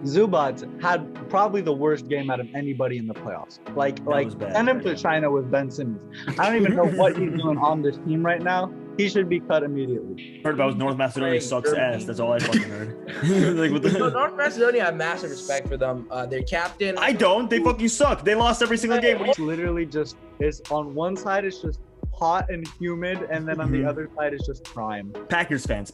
Zubats had probably the worst game out of anybody in the playoffs. Like send him to China with Ben Simmons. I don't even know what he's doing on this team right now. He should be cut immediately. Heard about North Macedonia sucks ass. That's all I fucking heard. No, North Macedonia, I have massive respect for them. Their captain. I don't. They fucking suck. They lost every single game. It's literally just is on one side it's just hot and humid, and then on the other side is just prime. Packers fans.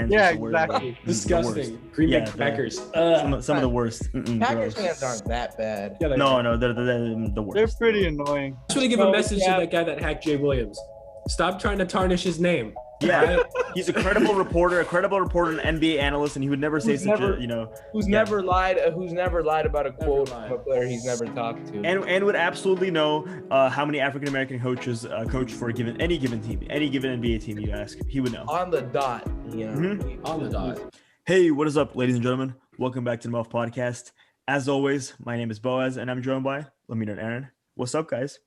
Yeah, exactly. Disgusting. Green Bay Packers. Some of the worst. Packers fans aren't that bad. Yeah, no, they're the worst. They're pretty annoying. I just want to give a message to that guy that hacked Jay Williams. Stop trying to tarnish his name. Yeah, he's a credible reporter, and NBA analyst, and he would never say who's never lied about a quote from a player he's never talked to, and would absolutely know how many African American coaches coach for any given team, any given NBA team you ask, he would know on the dot. On the dot. Hey, what is up, ladies and gentlemen? Welcome back to the Muffed podcast. As always, my name is Boaz, and I'm joined by Aaron. What's up, guys?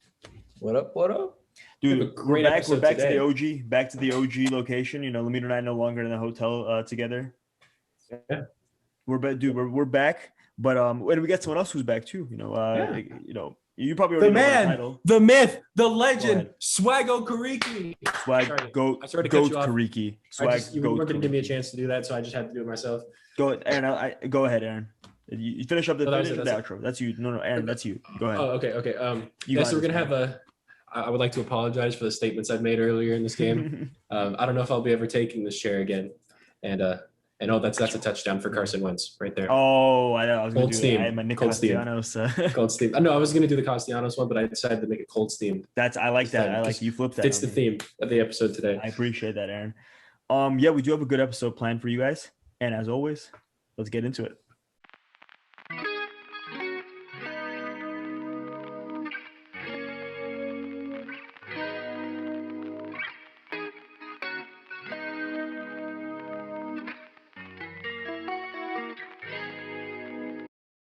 What up? Dude, we're back to the OG location. Lamine and I no longer in the hotel together. Yeah. We're back. But and we got someone else who's back too. You probably already the man, know the title. The myth, the legend, SwagOkereke. SwagOkereke. You weren't going to give me a chance to do that, so I just had to do it myself. Go ahead, Aaron. You finish up the outro. That's you. No, Aaron, that's you. Go ahead. Oh, okay. So we're gonna have I would like to apologize for the statements I've made earlier in this game. I don't know if I'll be ever taking this chair again. And that's a touchdown for Carson Wentz right there. Oh, I know. I was going to do it. I had my Cold Steam. Cold Steam. No, I was going to do the Castellanos one, but I decided to make it Cold Steam. I like that. I like you flipped that. Fits the theme of the episode today. I appreciate that, Aaron. Yeah, we do have a good episode planned for you guys. And as always, let's get into it.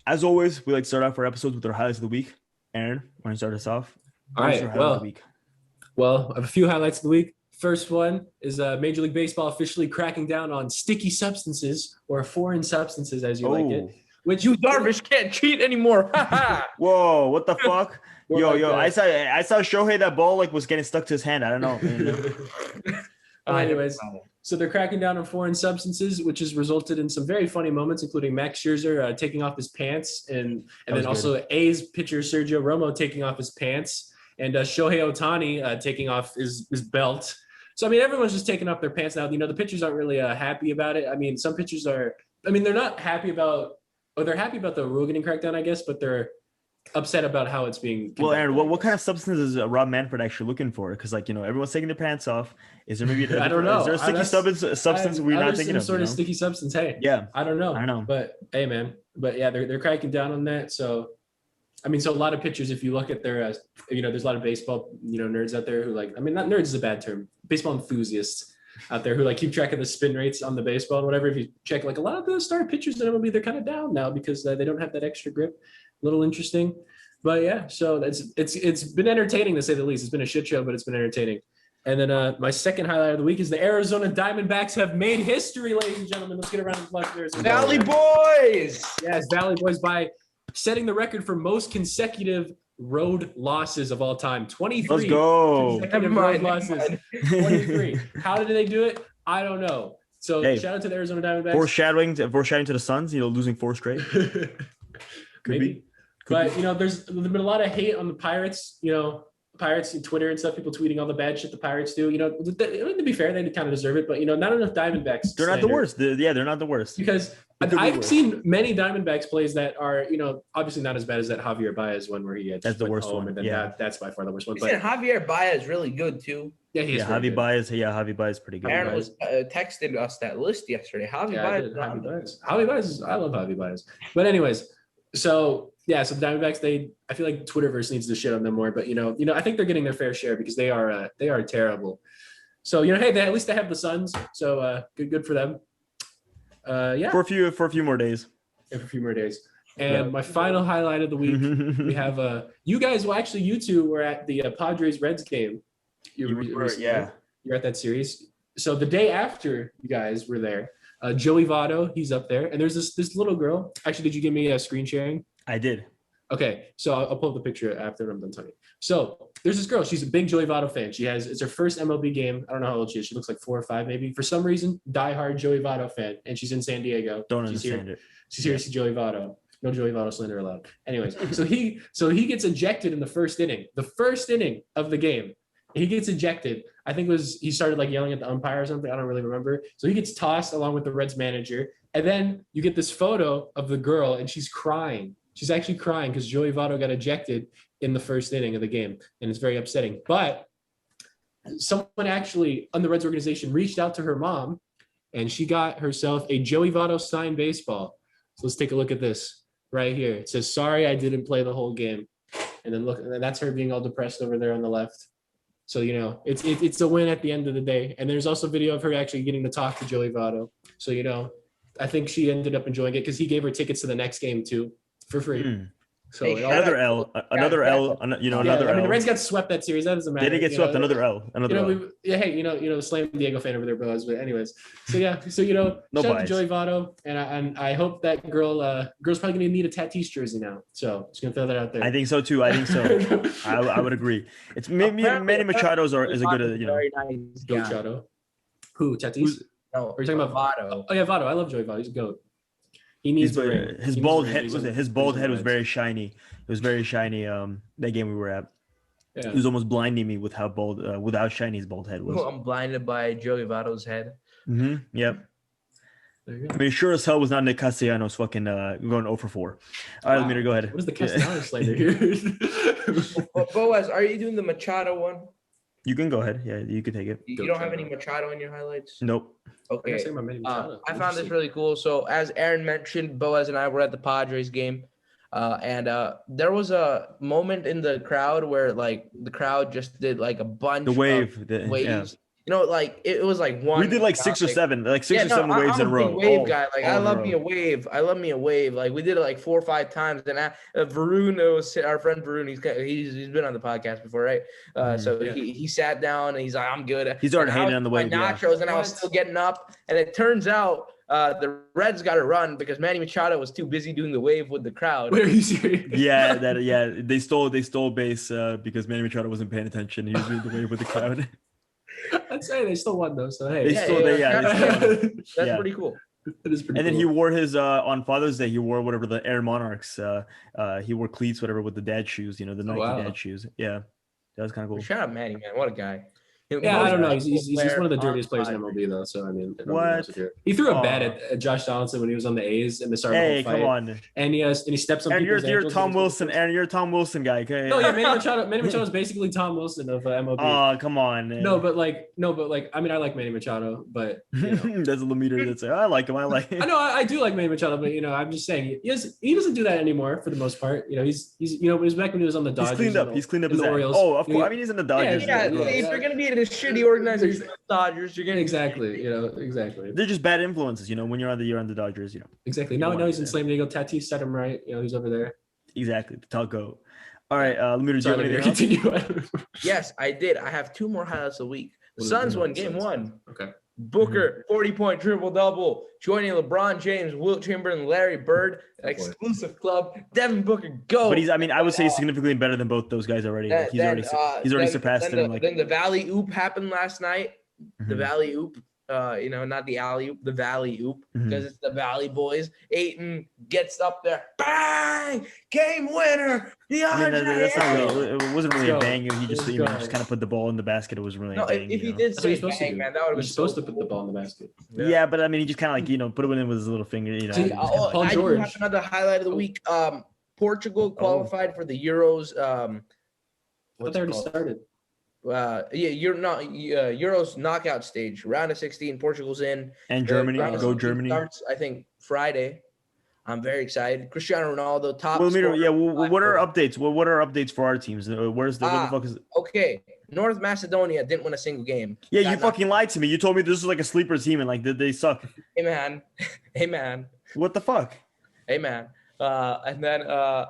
As always, we like to start off our episodes with our highlights of the week. Aaron, want to start us off? All right. Well, I have a few highlights of the week. First one is Major League Baseball officially cracking down on sticky substances or foreign substances, as you like it. Which you Darvish can't cheat anymore. Whoa! What the fuck? Yo! I saw Shohei, that ball was getting stuck to his hand. I don't know. Anyways, so they're cracking down on foreign substances, which has resulted in some very funny moments, including Max Scherzer taking off his pants, and then also A's pitcher Sergio Romo taking off his pants, and Shohei Ohtani taking off his belt. So, everyone's just taking off their pants now. The pitchers aren't really happy about it. Some pitchers are – they're not happy about – or they're happy about the rule getting cracked down, I guess, but they're – upset about how it's being conducted. Well, Aaron, what kind of substance is Rob Manfred actually looking for? Because everyone's taking their pants off. Is there maybe I don't know. Is there a sticky substance we're not thinking of? Some sort of sticky substance. Hey, yeah, I don't know. But hey, man. But yeah, they're cracking down on that. So, so a lot of pitchers, if you look at their, there's a lot of baseball, nerds out there who not nerds is a bad term. Baseball enthusiasts out there who keep track of the spin rates on the baseball and whatever. If you check a lot of the star pitchers in MLB, they're kind of down now because they don't have that extra grip. A little interesting. But yeah, so it's been entertaining to say the least. It's been a shit show, but it's been entertaining. And then my second highlight of the week is the Arizona Diamondbacks have made history, ladies and gentlemen. Let's get a round of applause for Arizona. Valley Boys! Yes, Valley Boys by setting the record for most consecutive road losses of all time. 23. Let's go. Consecutive road losses. 23. How did they do it? I don't know. So shout out to the Arizona Diamondbacks. Foreshadowing to the Suns, losing 4 straight. Could be. But, there's been a lot of hate on the Pirates, Pirates and Twitter and stuff, people tweeting all the bad shit the Pirates do. To be fair, they kind of deserve it, but, not enough Diamondbacks. They're not the worst. They're not the worst. Because I've seen many Diamondbacks plays that are, obviously not as bad as that Javier Baez one where he had that's the worst one. And then that's by far the worst one. But Javier Baez is really good, too. Yeah, he's Javi Baez. Yeah, Javi Baez is pretty good. Aaron was texted us that list yesterday. Javi Baez. Javi Baez. I love Javi Baez. But anyways, so the Diamondbacks, I feel like Twitterverse needs to shit on them more, but I think they're getting their fair share because they are terrible. So hey, at least they have the Suns, so good for them. For a few more days. Yeah, for a few more days. And my final highlight of the week, we have you guys. Well, actually, you two were at the Padres Reds game. You're at that series. So the day after you guys were there, Joey Votto, he's up there. And there's this little girl. Actually, did you give me a screen sharing? I did. Okay, so I'll pull up the picture after I'm done talking. So there's this girl. She's a big Joey Votto fan. It's her first MLB game. I don't know how old she is. She looks like 4 or 5 maybe. For some reason, diehard Joey Votto fan, and she's in San Diego. Don't understand it. She's here to see Joey Votto. No Joey Votto slander allowed. Anyways, so he gets ejected in the first inning. The first inning of the game, he gets ejected. I think he started like yelling at the umpire or something. I don't really remember. So he gets tossed along with the Reds manager, and then you get this photo of the girl, and she's crying. She's actually crying because Joey Votto got ejected in the first inning of the game, and it's very upsetting. But someone actually on the Reds organization reached out to her mom, and she got herself a Joey Votto signed baseball. So let's take a look at this right here. It says, "Sorry, I didn't play the whole game." And then look, and that's her being all depressed over there on the left. So, it's a win at the end of the day. And there's also video of her actually getting to talk to Joey Votto. So, I think she ended up enjoying it because he gave her tickets to the next game too. For free. So another L. Another L. I mean, the Reds got swept that series. That doesn't matter. They didn't get swept. Another L. Another L. Hey, Slam Diego fan over there, Boaz. But anyways, so no shout out to Joey Votto, and I hope that girl's probably gonna need a Tatis jersey now. So just gonna throw that out there. I think so too. I would agree. It's maybe Manny Machado is a good very nice guy. Machado. Who Tatis? No, are you talking about Votto? Oh yeah, Votto. I love Joey Votto. He's a goat. He needs his bald head. His bald head was very shiny. It was very shiny. That game we were at, it was almost blinding me with how shiny his bald head was. I'm blinded by Joey Votto's head. Mm-hmm. Yep. I mean, sure as hell was not Nick Castellanos fucking going 0 for 4. All right, Lemire, go ahead. What is the Castellanos slander here? Boaz, are you doing the Machado one? You can go ahead. Yeah, you can take it. You don't have any Machado in your highlights? Nope. Okay. I found this really cool. So as Aaron mentioned, Boaz and I were at the Padres game. And there was a moment in the crowd where like the crowd just did like a bunch of waves. Yeah. Like it was like one. We did like 6 or 7, like 6 or 7 waves in a row. Wave guy, like I love me a wave. I love me a wave. Like we did it like 4 or 5 times. And Varun, was our friend Varun. He's been on the podcast before, right? He sat down and he's like, I'm good. He's already hating on the wave. Nachos, and I was still getting up. And it turns out the Reds got to run because Manny Machado was too busy doing the wave with the crowd. Wait, are you serious? Yeah, they stole base because Manny Machado wasn't paying attention. He was doing the wave with the crowd. I'd say they still won though. So hey, that's pretty cool. That is pretty. And then he wore his on Father's Day. He wore whatever the Air Monarchs. He wore cleats, whatever, with the dad shoes. The Nike dad shoes. Yeah, that was kind of cool. Shout out Manny, man, what a guy. Yeah, I don't know. He's one of the dirtiest players in MLB, though. So I mean, what? He threw a bat at Josh Donaldson when he was on the A's and the start of the whole fight. Come on. And he steps on. And you're Tom Wilson. And you're a Tom Wilson guy. Okay. No, yeah, Manny Machado is basically Tom Wilson of MLB. Oh, come on. Man. No, but I mean, I like Manny Machado, but there's a Lemire that say I like him. I know I do like Manny Machado, but I'm just saying he doesn't do that anymore for the most part. He's it was back when he was on the Dodgers. He's cleaned up his Orioles. Oh, of course. I mean, he's in the Dodgers. Yeah. If you're gonna be in a shitty organization. Dodgers, you're getting exactly. They're just bad influences, when you're on the Dodgers, Exactly. Now he's in Slam Diego. Tatis set him right. He's over there. Exactly. The taco. All right, Lemire, do you have anything continue? Yes, I did. I have 2 more highlights a week. The Suns won game 1. Okay. Booker, 40-point triple-double, joining LeBron James, Wilt Chamberlain, Larry Bird, exclusive club. Devin Booker, go. But I would say he's significantly better than both those guys already. He's already surpassed them. Then the Valley Oop happened last night. The Valley Oop. Not the alley oop, the Valley Oop, because it's the Valley Boys. Ayton gets up there, bang, game winner. That's not really. It wasn't really a bang. He just kind of put the ball in the basket. It was really a bang. If he did say bang, man, that would have been supposed to put the ball in the basket. Yeah, but I mean, he just kind of put it in with his little finger. I do have another highlight of the week. Portugal qualified for the Euros. I thought they already started. Euros knockout stage, round of 16. Portugal's in, and Germany. Go Germany! Starts, I think, Friday. I'm very excited. Cristiano Ronaldo, top. What are updates? What are updates for our teams? Where's what the fuck is? Okay, North Macedonia didn't win a single game. Yeah, you fucking lied to me. You told me this was like a sleeper team and they suck. Hey man. What the fuck? Hey man. And then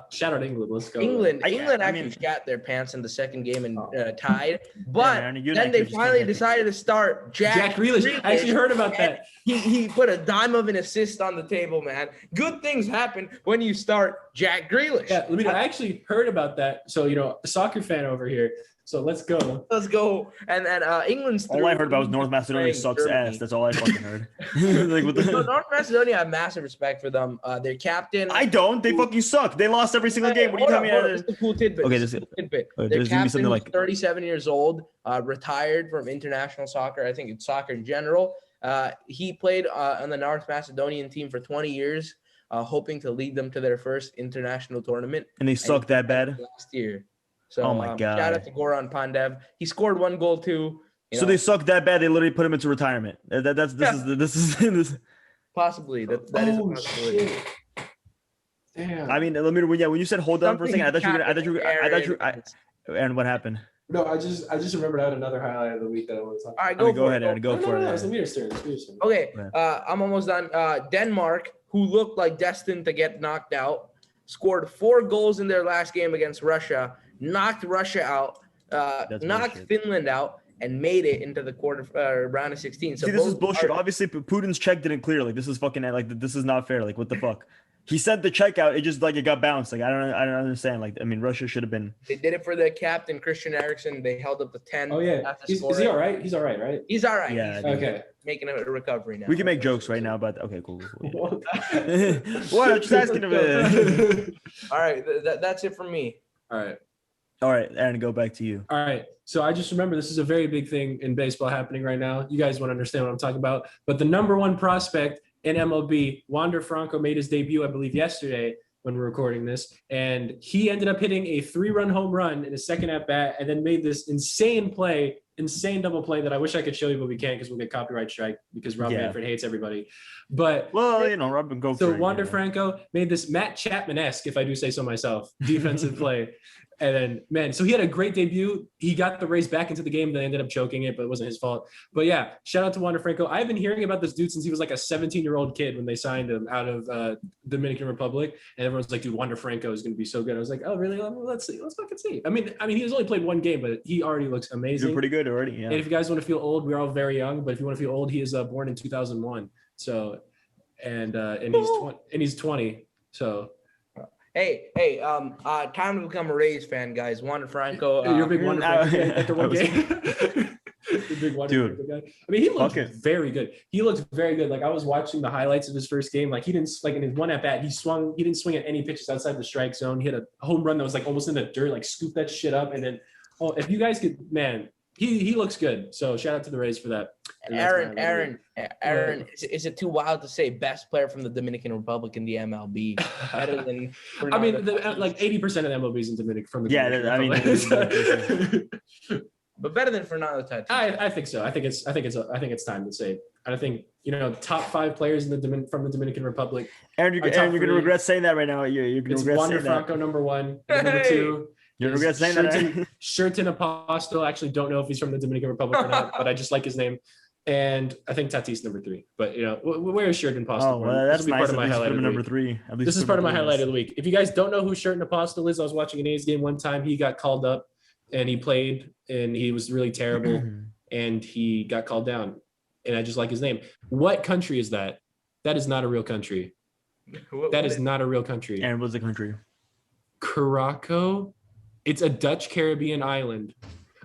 shout out England. Let's go. England actually shat their pants in the second game and tied. But then they finally decided to start Jack Grealish. I actually heard about that. He put a dime of an assist on the table, man. Good things happen when you start Jack Grealish. Yeah, I actually heard about that. So, a soccer fan over here. So let's go. Let's go. And England's all I heard about was North Macedonia sucks Germany. Ass. That's all I fucking heard. North Macedonia, I have massive respect for them. Their captain. I don't. They fucking suck. They lost every single game. What are you telling me? This is a cool tidbit. Okay, Their captain was 37 years old, retired from international soccer. I think it's soccer in general. He played on the North Macedonian team for 20 years, hoping to lead them to their first international tournament. And they sucked that bad? Last year. So, oh my God. Shout out to Goran Pandev. He scored 1 goal too. So they suck that bad. They literally put him into retirement. This is possibly that is a possibility. Shit. Damn. I mean, when you said hold on for a second, I thought you. And what happened? No, I just remembered I had another highlight of the week that I want to talk about. All right, go ahead, Aaron. Go for it. It's Amir's turn. Okay, I'm almost done. Denmark, who looked like destined to get knocked out, scored 4 goals in their last game against Russia. Knocked Russia out, knocked Finland out, and made it into the round of 16. So see, this is bullshit. Obviously, Putin's check didn't clear. Like, this is fucking this is not fair. Like, what the fuck? He sent the check out. It just it got bounced. Like, I don't understand. Like, I mean, Russia should have been. They did it for the captain Christian Eriksen. They held up the 10. Oh yeah, is he all right? He's all right, right? He's all right. Yeah. He's making a recovery now. We can make jokes right now, but okay, cool. What? I'm just asking him. All right, that's it from me. All right, Aaron, go back to you. All right. So I just remember this is a very big thing in baseball happening right now. You guys won't understand what I'm talking about. But the number 1 prospect in MLB, Wander Franco, made his debut, I believe, yesterday when we're recording this. And he ended up hitting a 3-run home run in his second at bat and then made this insane double play that I wish I could show you, but we can't because we'll get copyright strike because Rob Manfred hates everybody. But Robin, go for it. So Wander Franco made this Matt Chapman-esque, if I do say so myself, defensive play. And then, man, so he had a great debut. He got the Rays back into the game. They ended up choking it, but it wasn't his fault. But yeah, shout out to Wander Franco. I've been hearing about this dude since he was like a 17-year-old kid when they signed him out of Dominican Republic. And everyone's like, dude, Wander Franco is going to be so good. I was like, oh, really? Let's see. Let's fucking see. I mean, he has only played 1 game, but he already looks amazing. Doing pretty good already, yeah. And if you guys want to feel old, we're all very young. But if you want to feel old, he is born in 2001. So, and he's 20. So. Hey, time to become a Rays fan, guys. Wander Franco. You're a big Wander Franco after 1 game. Big Wander Franco guy. I mean, he looked very good. He looked very good. Like, I was watching the highlights of his first game. Like, he didn't, like, in his 1 at bat, he didn't swing at any pitches outside the strike zone. He had a home run that was like almost in the dirt, like scoop that shit up. And then, if you guys could, man, he looks good. So shout out to the Rays for that. Aaron, is it too wild to say best player from the Dominican Republic in the MLB? Better than I mean, like 80% of the MLBs in Dominican from the Dominican Republic. But better than Fernando Tatis. I think so. I think it's time to say. I think top 5 players from the Dominican Republic. Aaron, you're gonna regret saying that right now. You're gonna regret Wander saying Franco, number 1, number 2. You're regret saying that. Shirton Apostle. Actually, don't know if he's from the Dominican Republic or not, but I just like his name. And I think Tatis number 3. But where is Shirton Apostle? Oh, well, that's nice. Part of my highlight of number 3. This is part of my highlight of the week. If you guys don't know who Shirton Apostle is, I was watching an A's game one time. He got called up and he played and he was really terrible and he got called down. And I just like his name. What country is that? That is not a real country. That is not a real country. And what's the country? Curaçao. It's a Dutch Caribbean island.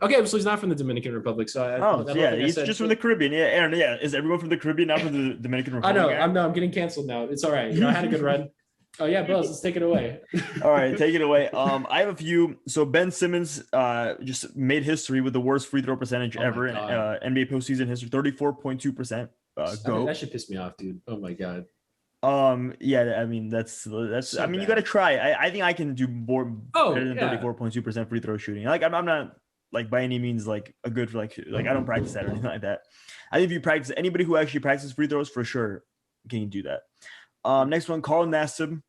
Okay, so he's not from the Dominican Republic. So he's just from the Caribbean. Yeah, Aaron. Yeah, is everyone from the Caribbean not from the Dominican Republic? I know. I'm getting canceled now. It's all right. I had a good run. Oh yeah, Buzz, let's take it away. All right, take it away. I have a few. So Ben Simmons just made history with the worst free throw percentage ever in NBA postseason history, 34.2%. That should piss me off, dude. Oh my god. Yeah, I mean that's so I mean bad. You got to try. I think I can do more better than 34.2% free throw shooting. Like I'm not like by any means like a good like I don't practice that or anything like that. I think if you practice, anybody who actually practices free throws for sure can do that. Next one, Carl Nassib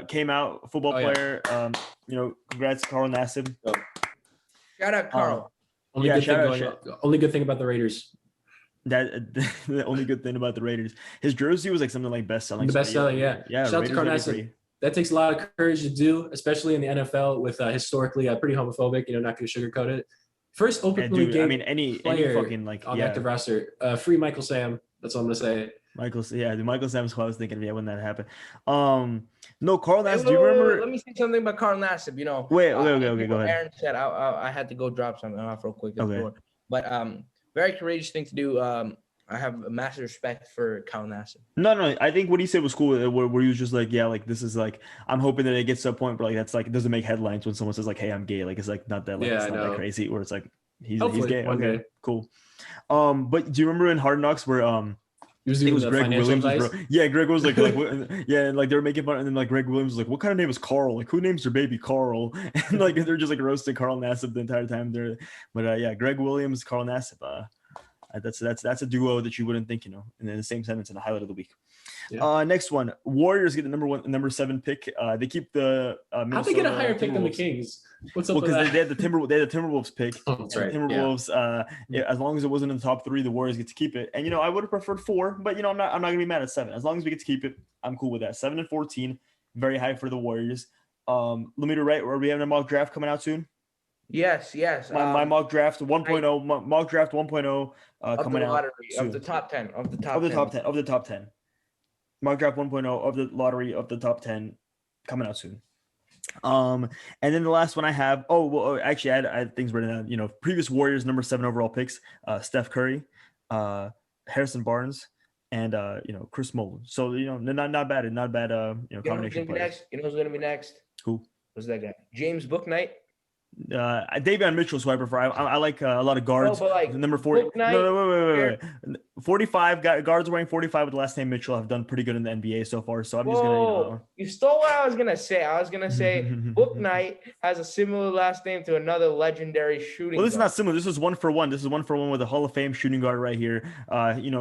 came out, football player. Congrats, Carl Nassib. Shout out, Carl. Only good thing about the Raiders. That the only good thing about the Raiders, his jersey was like something like best selling. The best selling, yeah. Shout out to Carl Nassib. that takes a lot of courage to do, especially in the NFL with historically pretty homophobic. Not going to sugarcoat it. First openly gay. I mean, any fucking like on active roster. Free Michael Sam. That's all I'm gonna say. The Michael Sam's who I was thinking. Yeah, when that happened. No, Carl Nassib. Do you remember? Let me say something about Carl Nassib. Wait. Okay. Go ahead. Aaron said I had to go drop something off real quick at the door. But very courageous thing to do. I have a massive respect for Carl Nassib. No. I think what he said was cool. Where he was just like, yeah, like this is like, I'm hoping that it gets to a point, but like that's like it doesn't make headlines when someone says like, hey, I'm gay. Like it's like not that like it's not that crazy. Where it's like he's gay. Okay, cool. But do you remember in Hard Knocks where it was Greg Williams, bro. Yeah, Greg was like yeah, like they were making fun, and then like Greg Williams was like, "What kind of name is Carl? Like, who names their baby Carl?" And like they're just like roasting Carl Nassib the entire time. But yeah, Greg Williams, Carl Nassib. That's a duo that you wouldn't think, in the same sentence in the highlight of the week. Yeah. Next one, Warriors get the number 7 pick. They keep the how'd they get a higher pick than the Kings? What's up? Well, because they had the Timberwolves pick. Oh, that's right. Timberwolves. As long as it wasn't in the top 3, the Warriors get to keep it. And I would have preferred 4, but I'm not gonna be mad at 7. As long as we get to keep it, I'm cool with that. 7 and 14, very high for the Warriors. Let me do right. Are we having a mock draft coming out soon? Yes. My mock draft 1.0, mock draft 1.0 coming out soon. Of the top 10. Of the top 10. Mock draft 1.0 of the lottery of the top 10 coming out soon. And then the last one I have. Actually, I had things written down. Previous Warriors number 7 overall picks: Steph Curry, Harrison Barnes, and Chris Mullin. So not bad. Combination players. You know who's gonna be next? Who? Who's that guy? James Bouknight. Davion Mitchell's who I prefer. I like a lot of guards. But like number 40. Wait. 45 guards wearing 45 with the last name Mitchell have done pretty good in the NBA so far. So I'm just gonna. You stole what I was gonna say. I was gonna say Bouknight has a similar last name to another legendary shooting. Well, this guard. is not similar. This is 1 for 1. This is 1 for 1 with a Hall of Fame shooting guard right here.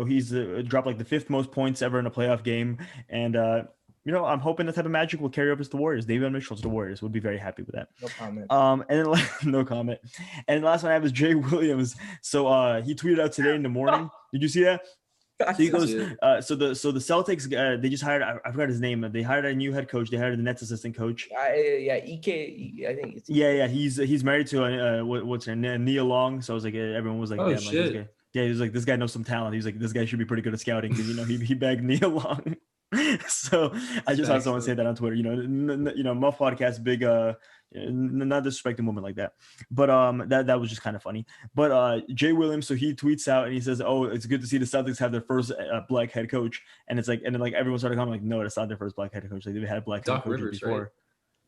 He's dropped like the 5th most points ever in a playoff game, and I'm hoping that type of magic will carry over to the Warriors. Davion Mitchell's the Warriors. Would be very happy with that. No comment. And then no comment. And the last one I have is Jay Williams. So he tweeted out today in the morning. Did you see that? So he goes. So the Celtics they just hired. I forgot his name. They hired a new head coach. They hired the Nets assistant coach. Ike. I think it's. Yeah. He's married to what's her name? Nia Long. So I was like, everyone was like, oh, damn, shit. Like, this guy. Yeah, he was like, this guy knows some talent. He was like, this guy should be pretty good at scouting because he bagged Nia Long. So I just saw someone say that on Twitter. Muff podcast, big not disrespecting women like that, but that was just kind of funny. But Jay Williams, so he tweets out and he says, "Oh, it's good to see the Celtics have their first black head coach," and it's like, and then like everyone started commenting like, "No, it's not their first black head coach. Like they've had black head coaches Rivers, before."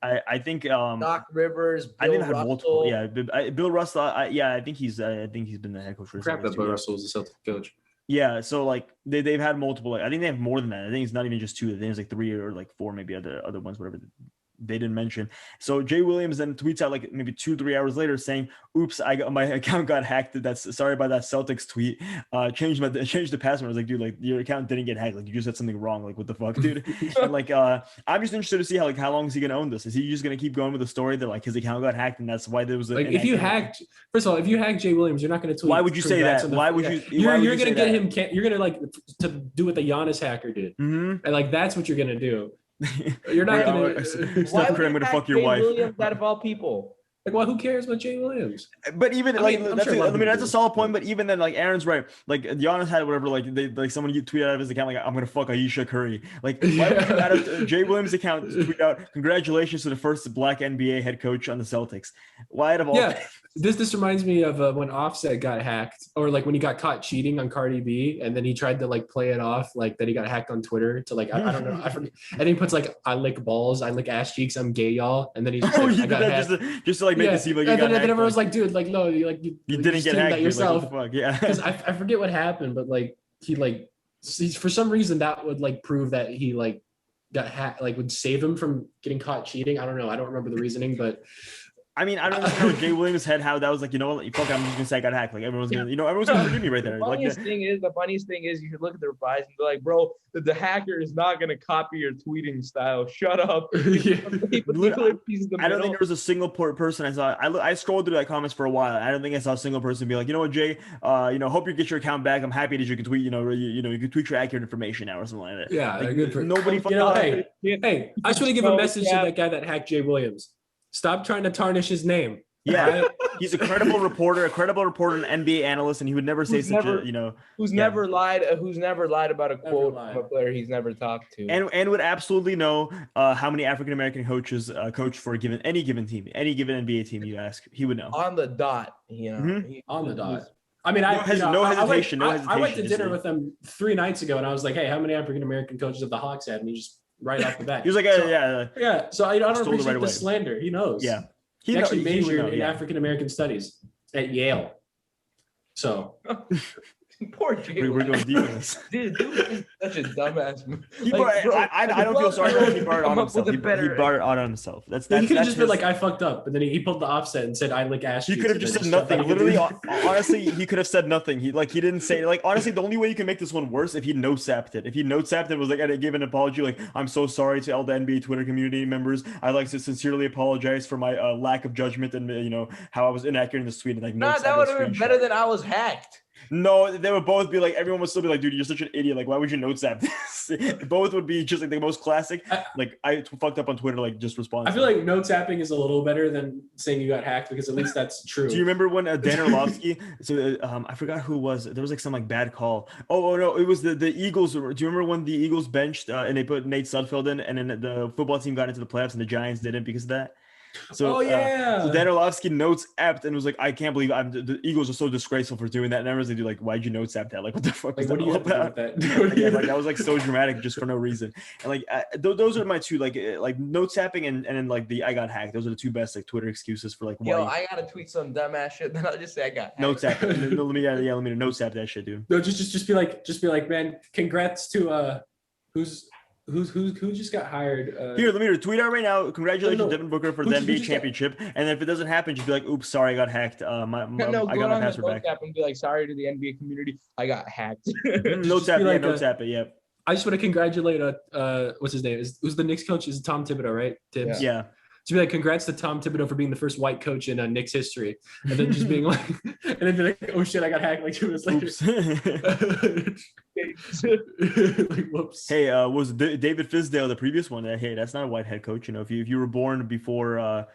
Right? I think Doc Rivers. I think had multiple. Yeah, Bill Russell. I think he's been the head coach for. Crap that Bill Russell was the Celtics coach. Yeah, so like they've had multiple. I think they have more than that. I think it's not even just 2. I think it's like 3 or like 4, maybe other ones, whatever they didn't mention. So Jay Williams then tweets out like maybe 2-3 hours later saying, "Oops, my account got hacked. That's sorry about that Celtics tweet. Changed the password." I was like, dude, like your account didn't get hacked. Like you just said something wrong. Like what the fuck, dude? And like I'm just interested to see how long is he gonna own this? Is he just gonna keep going with the story that like his account got hacked and that's why there was like if you hacked Jay Williams, you're not gonna tweet. Why would you say that? Why would you? You're gonna get him. You're gonna like to do what the Giannis hacker did, and like that's what you're gonna do. You're not gonna. Steph Curry, I'm gonna fuck your wife. Williams out of all people. Like, well, who cares about Jay Williams? But even that's a solid point. But even then, like Aaron's right. Like Giannis had whatever. Like someone tweeted out of his account like, "I'm gonna fuck Ayesha Curry." Like why would you out of Jay Williams' account tweet out, "Congratulations to the first Black NBA head coach on the Celtics." Why out of all? Yeah, this reminds me of when Offset got hacked, or like when he got caught cheating on Cardi B, and then he tried to like play it off like that he got hacked on Twitter to like I don't know, I forget. And he puts like, "I lick balls, I lick ass cheeks, I'm gay, y'all," and then he's like, I got hacked. Just to like make it seem like you got hacked. And then everyone's like, dude, like no, you didn't get hacked yourself. Like, what the fuck? Yeah, because I forget what happened, but like he for some reason that would like prove that he like got hacked, like would save him from getting caught cheating. I don't know, I don't remember the reasoning, but I mean, I don't understand how Jay Williams had how that was like, you know, like, fuck, I'm just gonna say I got hacked. Like everyone's gonna forgive me right there. The funniest thing is, you should look at the replies and be like, bro, the hacker is not gonna copy your tweeting style. Shut up. I don't think there was a single person I saw. I scrolled through that comments for a while. I don't think I saw a single person be like, you know what, Jay, hope you get your account back. I'm happy that you can tweet, you can tweet your accurate information now or something like that. Yeah, like, good nobody. Hey, I just want to give a message to that guy that hacked Jay Williams. Stop trying to tarnish his name. Yeah, right? He's a credible reporter, an NBA analyst, and he would never say who's never lied about a quote of a player he's never talked to, and would absolutely know how many African American coaches coach for any given team, any given NBA team. You ask, he would know on the dot. On the dot. I mean, no hesitation. I went to dinner with him 3 nights ago, and I was like, "Hey, how many African American coaches have the Hawks had?" And he just right off the bat, he was like, yeah. So I don't appreciate the slander. He knows. Yeah. He actually majored in African American studies at Yale. So poor Jay. We're going deep in this. Dude is such a dumbass. I don't feel sorry for him. He brought it on himself. He brought it on himself. He could have just been like, I fucked up, but then he pulled the offset and said, I lick ass. He could have just said nothing. Literally, honestly, he could have said nothing. He didn't say, like, honestly, the only way you can make this one worse if he note-sapped it. If he note-sapped it, was like, I gave an apology, like, I'm so sorry to all the NBA Twitter community members. I'd like to sincerely apologize for my lack of judgment and how I was inaccurate in the tweet. And like, that would have been better than I was hacked. No, they would both be like, everyone would still be like, dude, you're such an idiot. Like, why would you note zap this? Both would be just like the most classic. Like, I fucked up on Twitter, like, just respond. I feel like note zapping is a little better than saying you got hacked because at least that's true. Do you remember when Dan Orlovsky? So I forgot who it was. There was like some like bad call. Oh no, it was the Eagles. Do you remember when the Eagles benched and they put Nate Sudfeld in, and then the football team got into the playoffs and the Giants didn't because of that? So, so Dan Orlovsky notes apt and was like, I can't believe the Eagles are so disgraceful for doing that. And everyone's like, dude, like, why'd you notes apt that? Like, what the fuck? Like, what do you have about that? Like, that was like so dramatic just for no reason. And like, those are my two, like note tapping and then like the I got hacked. Those are the two best like Twitter excuses for like why. Yo, I gotta tweet some dumbass shit. Then I'll just say I got hacked. Note tap. Let me note tap that shit, dude. No, just be like, man, congrats to who just got hired? Here, let me tweet out right now. Congratulations, Devin Booker, for the NBA championship. And then if it doesn't happen, just be like, "Oops, sorry, I got hacked. I got my password back." And be like, "Sorry to the NBA community, I got hacked." No tap it. Yeah. I just want to congratulate what's his name? Who's the Knicks coach? Is Tom Thibodeau, right? Tibbs. Yeah. To be like, congrats to Tom Thibodeau for being the first white coach in Knicks history, and then just being like, and then be like, oh shit, I got hacked like 2 minutes later. Like, whoops. Hey, was David Fizdale the previous one? Hey, that's not a white head coach. If you were born before,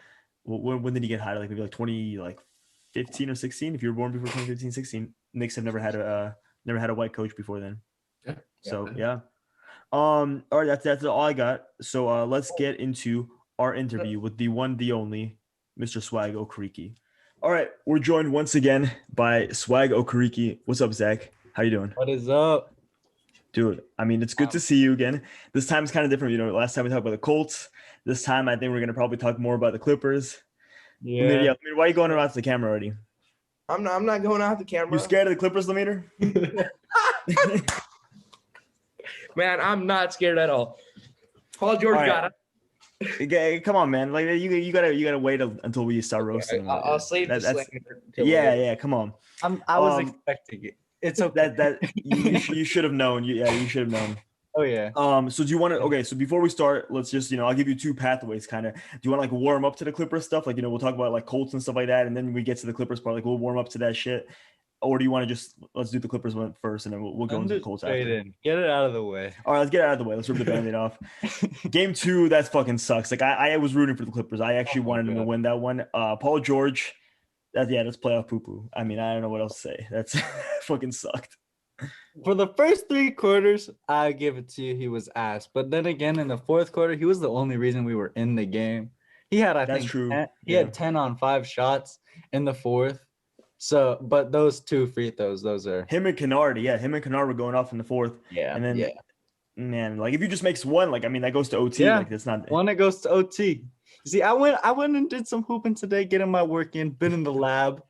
when did he get hired? Like maybe like 2015 or 16. If you were born before 2015, 16, Knicks have never had a white coach before then. Yeah. So yeah. All right, that's all I got. So let's get into our interview with the one, the only, Mr. SwagOkereke. All right, we're joined once again by SwagOkereke. What's up, Zach? How you doing? What is up? Dude, I mean, it's good to see you again. This time is kind of different. Last time we talked about the Colts. This time, I think we're going to probably talk more about the Clippers. Yeah. Why are you going around to the camera already? I'm not going out the camera. You scared of the Clippers, Lemire? Man, I'm not scared at all. Paul George got it. Come on, man! Like you gotta wait until we start roasting. I'll save the slander. Yeah. Come on. I was expecting it. It's okay. That you should have known. You should have known. Oh yeah. So do you want to? Okay. So before we start, let's just I'll give you 2 pathways. Kind of. Do you want to like warm up to the Clippers stuff? Like we'll talk about like Colts and stuff like that, and then we get to the Clippers part. Like we'll warm up to that shit. Or do you want to let's do the Clippers one first, and then we'll go into the Colts after. Get it out of the way. All right, let's get it out of the way. Let's rip the Band-Aid off. Game 2, that fucking sucks. Like I was rooting for the Clippers. I actually wanted them to win that one. Paul George, that's playoff poo-poo. I mean, I don't know what else to say. That's fucking sucked. For the first 3 quarters, I give it to you. He was ass. But then again, in the 4th quarter, he was the only reason we were in the game. He had, I think, true. He had 10 on 5 shots in the 4th. So, but those 2 free throws, those are him and Kennard. Yeah, him and Kennard were going off in the 4th. Yeah, and then man, like if you just makes one, like I mean, that goes to OT. Yeah, like that's not one. It goes to OT. You see, I went and did some hooping today, getting my work in. Been in the lab,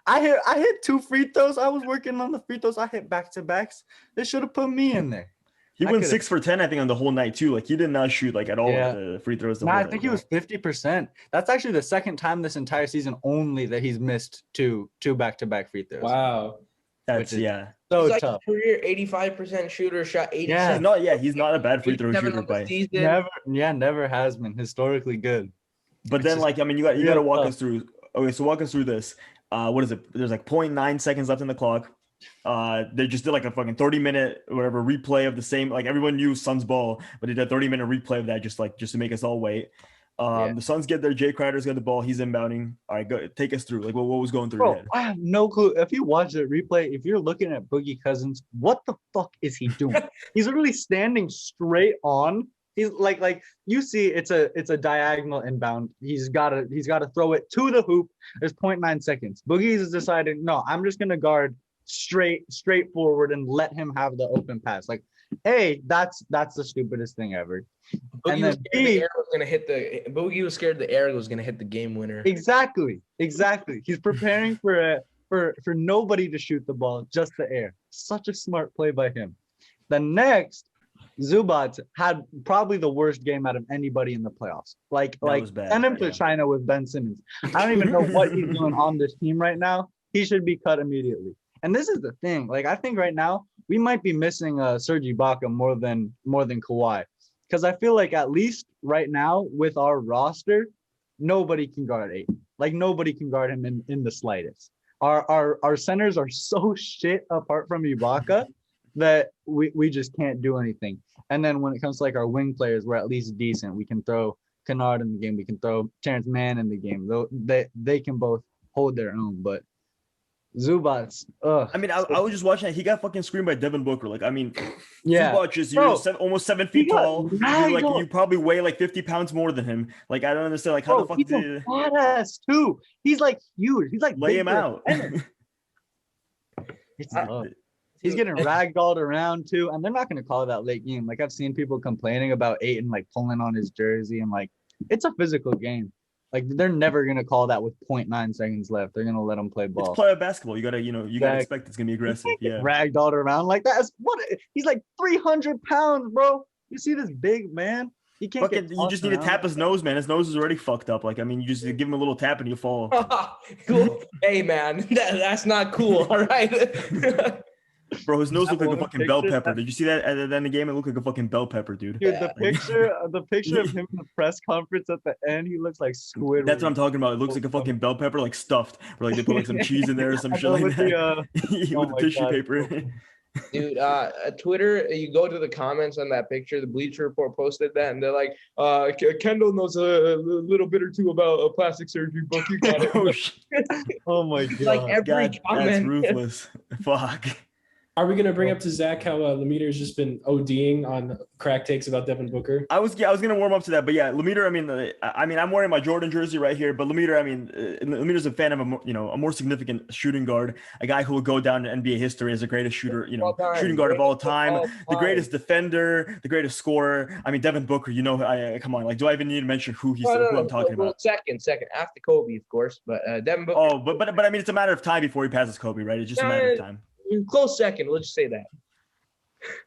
I hit 2 free throws. I was working on the free throws. I hit back-to-backs. They should have put me in there. He went 6 for 10, I think, on the whole night too. Like he did not shoot like at all at the free throws. No, I think he was 50%. That's actually the second time this entire season only that he's missed two back-to-back free throws. Wow. That's so he's like tough. Career 85% shooter, shot 80. He's not a bad free throw shooter by never has been historically good. But then like I mean you got to walk us through. Okay, so walk us through this. What is it? There's like 0.9 seconds left in the clock. They just did like a fucking 30-minute whatever replay of the same, like everyone knew Suns ball, but they did a 30-minute replay of that just to make us all wait. The Suns get there, Jay Crowder's got the ball, he's inbounding. All right, go take us through. Like what was going through your head? I have no clue. If you watch the replay, if you're looking at Boogie Cousins, what the fuck is he doing? He's literally standing straight on. He's like you see it's a diagonal inbound. He's gotta throw it to the hoop. There's 0.9 seconds. Boogie's is deciding, no, I'm just gonna guard straight forward and let him have the open pass. Like, hey, that's the stupidest thing ever. Boogie was scared the air was gonna hit Boogie was scared the air was gonna hit the game winner. Exactly. He's preparing for nobody to shoot the ball, just the air. Such a smart play by him. The next, Zubac had probably the worst game out of anybody in the playoffs. Send him to China with Ben Simmons. I don't even know what he's doing on this team right now. He should be cut immediately. And this is the thing. Like, I think right now we might be missing Serge Ibaka more than Kawhi, because I feel like at least right now with our roster, nobody can guard Ayton. Like nobody can guard him in the slightest. Our centers are so shit apart from Ibaka that we just can't do anything. And then when it comes to like our wing players, we're at least decent. We can throw Kennard in the game. We can throw Terrence Mann in the game. They can both hold their own. But Zubac, I mean, I was just watching it. He got fucking screened by Devin Booker. Like, I mean, Zubac is almost 7 feet tall. You probably weigh like 50 pounds more than him. Like, I don't understand. Like, how the fuck he's a fat ass too. He's like huge. He's like lay him out. He's getting ragdolled around too, and they're not going to call it that late game. Like I've seen people complaining about Ayton like pulling on his jersey, and like it's a physical game. Like they're never going to call that with 0.9 seconds left. They're going to let him play ball. It's playoff basketball. You gotta expect it's going to be aggressive. Yeah, ragdolled around like that. He's like 300 pounds, bro. You see this big man? He can't. You just need to tap his nose, man. His nose is already fucked up. Like I mean, you just give him a little tap and you fall. Cool. Hey man, that's not cool. All right. Bro, his nose looked like a fucking bell pepper. Did you see that at the end of the game? It looked like a fucking bell pepper, dude. Dude, the picture of him in the press conference at the end, he looks like Squidward. That's what I'm talking about. It looks like a fucking bell pepper, like stuffed. Where like they put like some cheese in there or some shit like that. With the tissue paper. Dude, Twitter, you go to the comments on that picture, the Bleacher Report posted that, and they're like, Kendall knows a little bit or two about plastic surgery, but you got it. Oh my God. Like every comment. That's ruthless. Fuck. Are we gonna bring up to Zach how Lemeter's just been ODing on crack takes about Devin Booker? I was gonna warm up to that, but yeah, Lemeter. I mean, I'm wearing my Jordan jersey right here, but Lemeter. I mean, Lemeter's a fan of a more significant shooting guard, a guy who will go down in NBA history as the greatest shooter, shooting guard of all time, the greatest defender, the greatest scorer. I mean, Devin Booker. Come on, like, do I even need to mention who I'm talking about? Second, after Kobe, of course, but Devin Booker. Oh, but I mean, it's a matter of time before he passes Kobe, right? It's just a matter of time. Close second, let's just say that.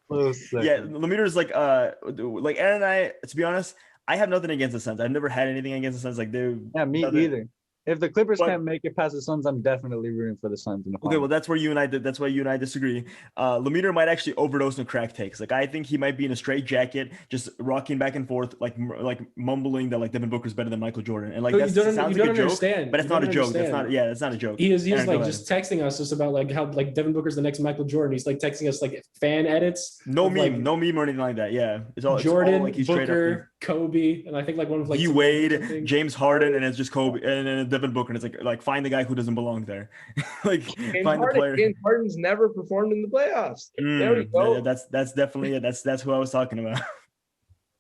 Yeah, Lemeter is like Aaron and I, to be honest, I have nothing against the Suns. I've never had anything against the Suns. Like me either. If the Clippers can't make it past the Suns, I'm definitely rooting for the Suns. Okay, well, that's where you and I that's why you and I disagree. Lemeter might actually overdose on crack takes. Like, I think he might be in a straight jacket, just rocking back and forth, like mumbling that like Devin Booker's better than Michael Jordan, and like that sounds like a joke, but it's not a joke. That's not. Yeah, that's not a joke. He is like just texting us just about like how like Devin Booker's the next Michael Jordan. He's like texting us like fan edits. No meme or anything like that. Yeah, it's all like he's Booker, Kobe, and I think like one of like D Wade, James Harden, and it's just Kobe and then Devin Booker, and it's like find the guy who doesn't belong there. Like find the player. James Harden's never performed in the playoffs. There we go. Yeah, that's definitely it. That's who I was talking about.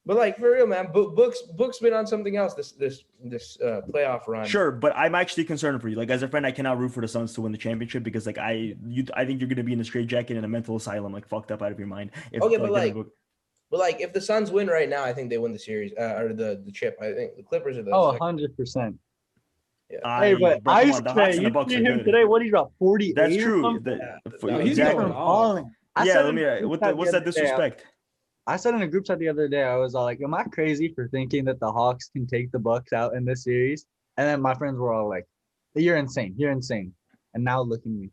But like for real, man, Book's been on something else this playoff run. Sure, but I'm actually concerned for you. Like as a friend, I cannot root for the Suns to win the championship because like I think you're gonna be in a straitjacket in a mental asylum, like fucked up out of your mind. But if the Suns win right now, I think they win the series or the chip. I think the Clippers are the 100%. Yeah. Hey, but Ice Tray, you see him today? What, he dropped 48? That's true. He's going on. Yeah, let me. What's that disrespect? I said in a group chat the other day, I was all like, "Am I crazy for thinking that the Hawks can take the Bucks out in this series?" And then my friends were all like, "You're insane. You're insane." And now look at me.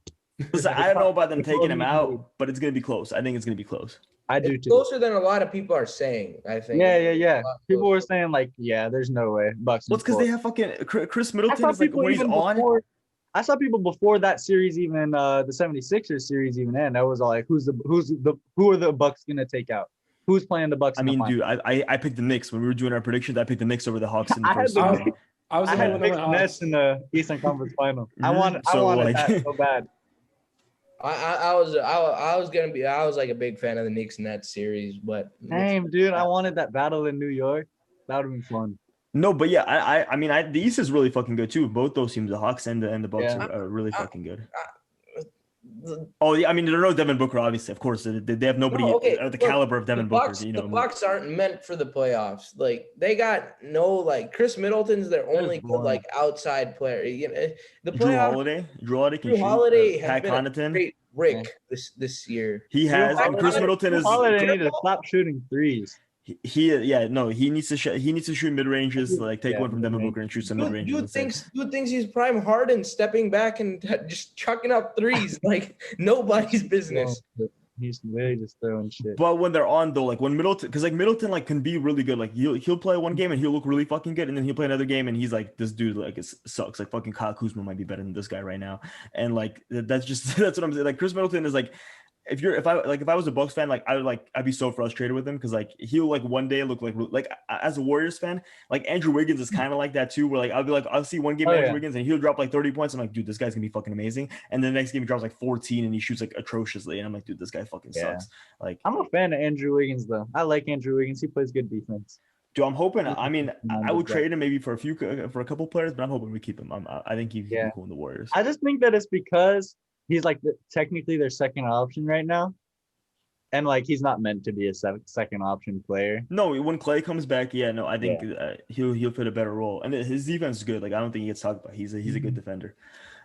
Listen, I don't know about them taking him out, but it's gonna be close. I think it's gonna be close. I do it's too. Closer than a lot of people are saying, I think. Yeah. People were saying like, yeah, there's no way Bucks. Well, it's because they have fucking Chris Middleton is like when he's on. I saw people before that series even the 76ers series even end. I was all like, who are the Bucks gonna take out? Who's playing the Bucks? I mean, dude, I picked the Knicks when we were doing our predictions. I picked the Knicks over the Hawks in the first round. I had Knicks Nets in the Eastern Conference Final. I wanted that so bad. I was like a big fan of the Knicks Nets series, but damn, dude, I wanted that battle in New York. That would have been fun. No, but yeah, I mean, the East is really fucking good too. Both those teams, the Hawks and the Bucks, are really fucking good. Oh yeah, I mean, there are no Devin Booker, obviously. Of course, they have nobody at the caliber of Devin Booker. The Bucks aren't meant for the playoffs. Like they got no like Chris Middleton's their only good like outside player. You know, the playoffs. Drew Holiday can shoot. Pat Connaughton. Great Rick this year. He has. Chris Middleton is. Holiday need to stop shooting threes. He needs to shoot mid ranges, like take one from Devin Booker and shoot some mid ranges. Dude thinks he's prime Harden, stepping back and just chucking up threes like nobody's business. He's really just throwing shit. But when they're on though, like when Middleton, because like Middleton like can be really good. Like he'll play one game and he'll look really fucking good, and then he'll play another game and he's like, this dude like it sucks. Like fucking Kyle Kuzma might be better than this guy right now, and like that's what I'm saying. Like Chris Middleton is like. If I was a Bucks fan, like I'd be so frustrated with him because like he'll like one day look like as a Warriors fan, like Andrew Wiggins is kind of like that too, where like I'll see one game of Andrew Wiggins and he'll drop like 30 points. I'm like, dude, this guy's gonna be fucking amazing. And then the next game he drops like 14 and he shoots like atrociously, and I'm like, dude, this guy fucking sucks. Like I'm a fan of Andrew Wiggins though. I like Andrew Wiggins. He plays good defense. Dude, I'm hoping. I mean, I would trade him maybe for a couple players, but I'm hoping we keep him. I think he'd be cool in the Warriors. I just think that it's because he's like technically their second option right now. And like he's not meant to be a second option player. No, when Clay comes back, I think he'll fit a better role. And his defense is good. Like I don't think he gets talked about. He's a good defender.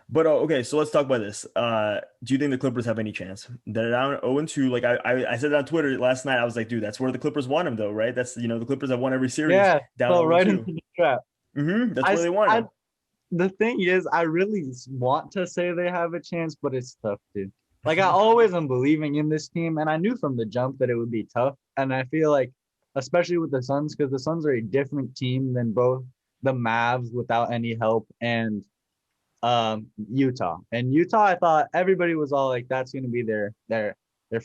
But okay, so let's talk about this. Do you think the Clippers have any chance? They're down 0-2. Like I said on Twitter last night, I was like, dude, that's where the Clippers want him though, right? That's the Clippers have won every series. Yeah, down so right into the trap. That's where they want him. The thing is, I really want to say they have a chance, but it's tough, dude. Like I always am believing in this team, and I knew from the jump that it would be tough. And I feel like, especially with the Suns, because the Suns are a different team than both the Mavs without any help and Utah. And Utah, I thought everybody was all like, that's going to be their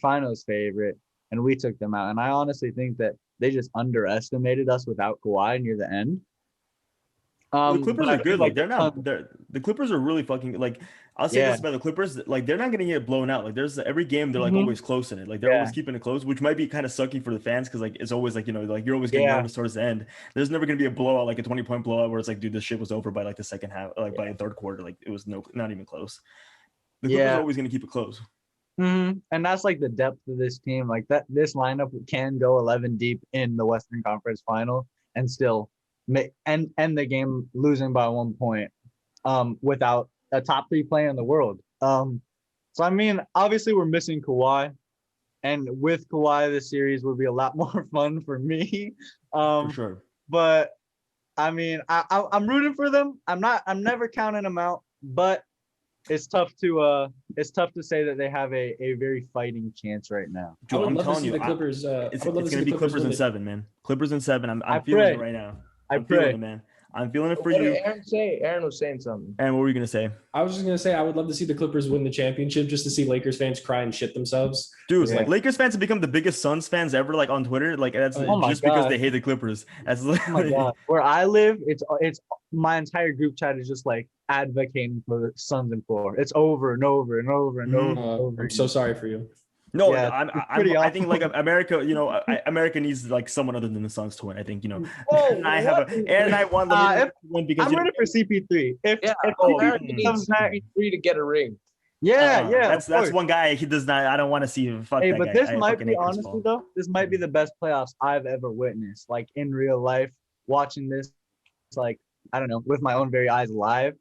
finals favorite, and we took them out. And I honestly think that they just underestimated us without Kawhi near the end. The Clippers are good. Like the Clippers are really fucking like. I'll say this about the Clippers: like they're not going to get blown out. Like there's every game they're like always close in it. Like they're always keeping it close, which might be kind of sucky for the fans because like it's always like like you're always getting nervous towards the end. There's never going to be a blowout like a 20-point blowout where it's like, dude, this shit was over by like the second half, like by the third quarter. Like it was not even close. The Clippers are always going to keep it close. And that's like the depth of this team. Like this lineup can go 11 deep in the Western Conference Final and still end the game losing by 1 point without a top 3 player in the world. So I mean, obviously we're missing Kawhi, and with Kawhi the series would be a lot more fun for me. For sure. But I mean, I'm rooting for them. I'm never counting them out, but it's tough to say that they have a very fighting chance right now. Dude, I'm telling you, the Clippers. It's going to be Clippers in 7, man. Clippers in 7. I'm feeling it right now. I'm feeling it, man. I'm feeling it for you. What did Aaron say? Aaron was saying something. And what were you gonna say? I was just gonna say I would love to see the Clippers win the championship just to see Lakers fans cry and shit themselves. Dude, like Lakers fans have become the biggest Suns fans ever, like on Twitter. Like that's because they hate the Clippers. That's literally... Oh my God. Where I live, it's my entire group chat is just like advocating for the Suns and 4. It's over and over and over and over. I'm so sorry for you. No, I think like America, America needs like someone other than the Suns to win. I think Aaron and I want them to win because I'm ready for CP3. If America needs CP3 to get a ring. That's one guy he does not. I don't want to see him. Hey, but this might be honestly though. This might be the best playoffs I've ever witnessed. Like in real life, watching this, like I don't know, with my own very eyes live.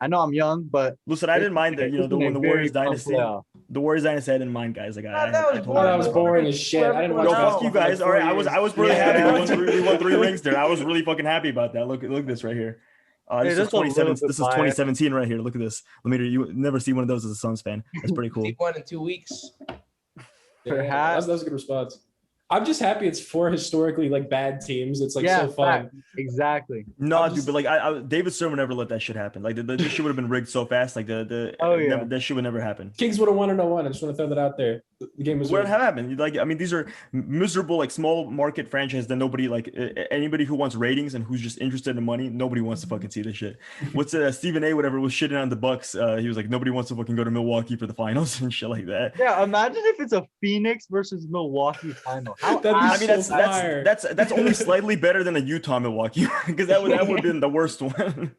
I know I'm young, but listen, I didn't mind that. When the Warriors dynasty. The Warriors I said in mind, guys. Like that was boring as shit. I didn't watch basketball. Fuck you guys. All right, I was really happy. We won 3 rings there. I was really fucking happy about that. Look at this right here. This is 2017 right here. Look at this. You never see one of those as a Suns fan. That's pretty cool. 1 in 2 weeks. Perhaps that was a good response. I'm just happy it's 4 historically like bad teams. It's like so fun. Exactly. No, dude, but like David Stern would never let that shit happen. Like this shit would have been rigged so fast. Like that shit would never happen. Kings would have won in 01. I just want to throw that out there. The game was. What happened? Like I mean, these are miserable like small market franchises that nobody like anybody who wants ratings and who's just interested in money. Nobody wants to fucking see this shit. What's Stephen A. whatever was shitting on the Bucks. He was like nobody wants to fucking go to Milwaukee for the finals and shit like that. Yeah, imagine if it's a Phoenix versus Milwaukee final. That's only slightly better than a Utah Milwaukee because that would have been the worst one.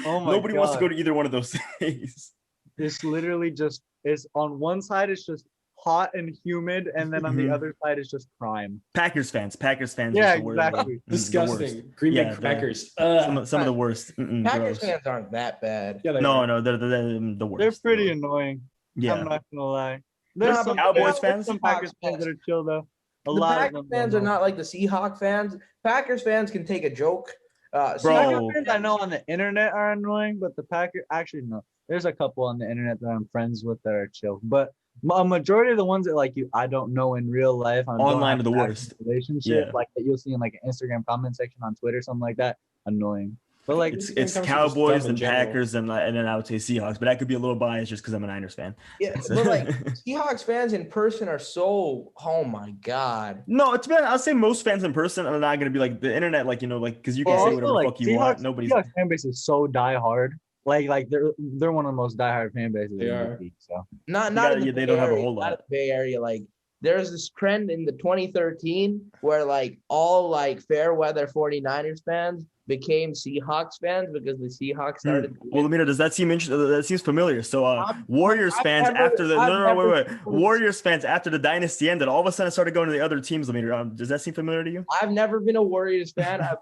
Oh my Nobody God. wants to go to either one of those cities. It's literally just is on one side it's just hot and humid, and then on the other side is just crime. Packers fans. Yeah, exactly. Disgusting. Green Bay Packers. Some of the worst. Packers fans aren't that bad. Yeah, no, they're the worst. They're pretty annoying. Yeah, I'm not gonna lie. There's some Cowboys fans. Some Packers fans that are chill though. The Packers fans are not like the Seahawks fans. Packers fans can take a joke. Seahawks fans I know on the internet are annoying, but the Packers actually no. There's a couple on the internet that I'm friends with that are chill, but a majority of the ones that I don't know in real life online are the worst. Relationship like that you'll see in like an Instagram comment section on Twitter, something like that. Annoying. But like it's Cowboys and Packers and then I would say Seahawks, but I could be a little biased just because I'm a Niners fan. Yeah, but like Seahawks fans in person are so oh my God. No, it's been I'll say most fans in person are not gonna be like the internet, like because you can say whatever the fuck you want. Nobody's Seahawks fan base is so diehard. Like they're one of the most diehard fan bases. They are. The league, so not they don't have a whole lot. Bay Area, like there's this trend in the 2013 where like all like fair weather 49ers fans became Seahawks fans because the Seahawks started. Well, Lamina, does that seem interesting? That seems familiar. So, Warriors fans after the Warriors fans after the dynasty ended, all of a sudden started going to the other teams. Lamina, does that seem familiar to you? I've never been a Warriors fan. I've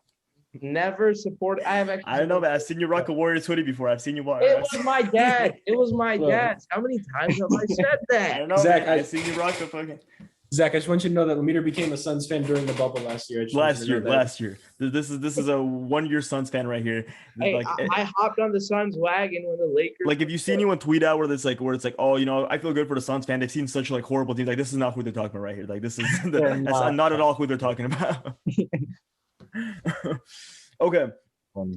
never supported. I don't know, but I've seen you rock a Warriors hoodie before. I've seen you walk. It was my dad. It was my dad. How many times have I said that? I don't know, Zach. I've seen you rock a fucking. Zach, I just want you to know that Lemire became a Suns fan during the bubble last year. Last year. This is a 1-year Suns fan right here. Hey, like, I hopped on the Suns wagon when the Lakers. Like, if you see anyone tweet out where it's like, oh, I feel good for the Suns fan. They've seen such like horrible teams. Like, this is not who they're talking about right here. Like, this is that's not at all who they're talking about. Okay,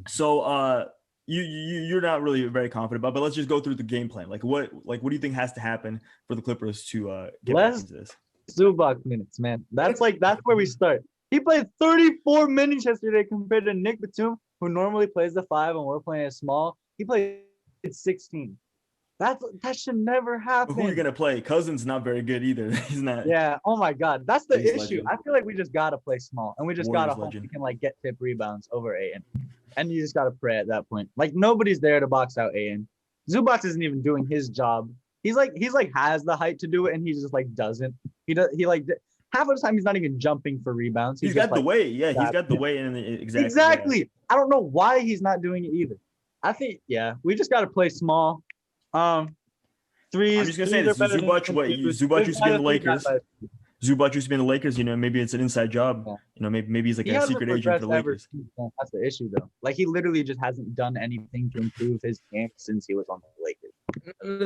so you're not really very confident about, but let's just go through the game plan. Like, what do you think has to happen for the Clippers to get back into this? Zubac minutes, man. That's where we start. He played 34 minutes yesterday compared to Nick Batum, who normally plays the 5 and we're playing a small. He played 16. That should never happen. But who are you gonna play? Cousins not very good either. He's not. Yeah. Oh my God, that's the issue. Legend. I feel like we just gotta play small, and we just gotta hope we can like get tip rebounds over Aiden, and you just gotta pray at that point. Like nobody's there to box out Aiden. Zubac isn't even doing his job. He's like has the height to do it, and he just like doesn't. He half of the time he's not even jumping for rebounds. He's got the weight. Yeah, he's got the weight. And exactly. Yeah. I don't know why he's not doing it either. I think we just gotta play small. Threes. I'm just gonna say this. Zubac used to be in the Lakers. Zubac used to be in the Lakers. Maybe it's an inside job. Yeah. Maybe he's like a secret agent for the Lakers. That's the issue, though. Like he literally just hasn't done anything to improve his game since he was on the Lakers.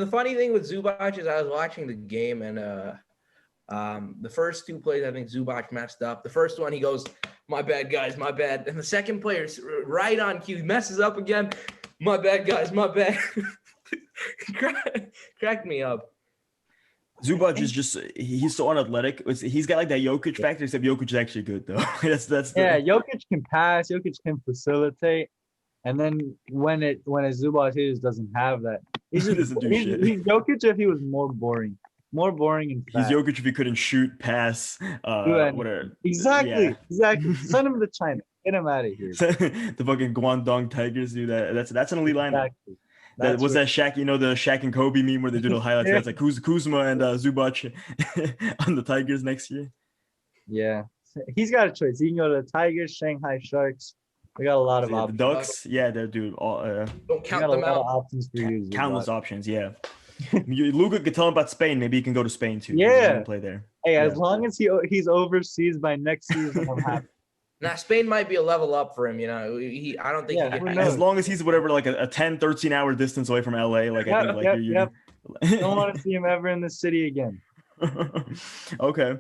The funny thing with Zubac is I was watching the game and the first 2 plays I think Zubac messed up. The first one he goes, "My bad, guys, my bad," and the second player's right on cue, messes up again. "My bad, guys, my bad." Cracked me up. Zubac is he's so unathletic. He's got like that Jokic factor, except Jokic is actually good though. Jokic can pass, Jokic can facilitate, and then when Zubac doesn't have that. He's Jokic if he was more boring and fast. He's Jokic if he couldn't shoot, pass, whatever. Exactly. Send him to China. Get him out of here. The fucking Guangdong Tigers do that. That's an elite lineup. Exactly. That Shaq, the Shaq and Kobe meme where they do the highlights. That's like Kuzma and Zubac on the Tigers next year. Yeah, he's got a choice. He can go to the Tigers, Shanghai Sharks. We got a lot of options. The Ducks, they're dude. Don't count them out. Options for you. Countless options, yeah. Luka could tell him about Spain. Maybe he can go to Spain too. Yeah, play there. Hey, as long as he's overseas by next season, I'm happy. Now Spain might be a level up for him. I don't think he can. As long as he's whatever, like a 10, 13-hour distance away from LA. Like I think, like yep. Don't want to see him ever in the city again. Okay.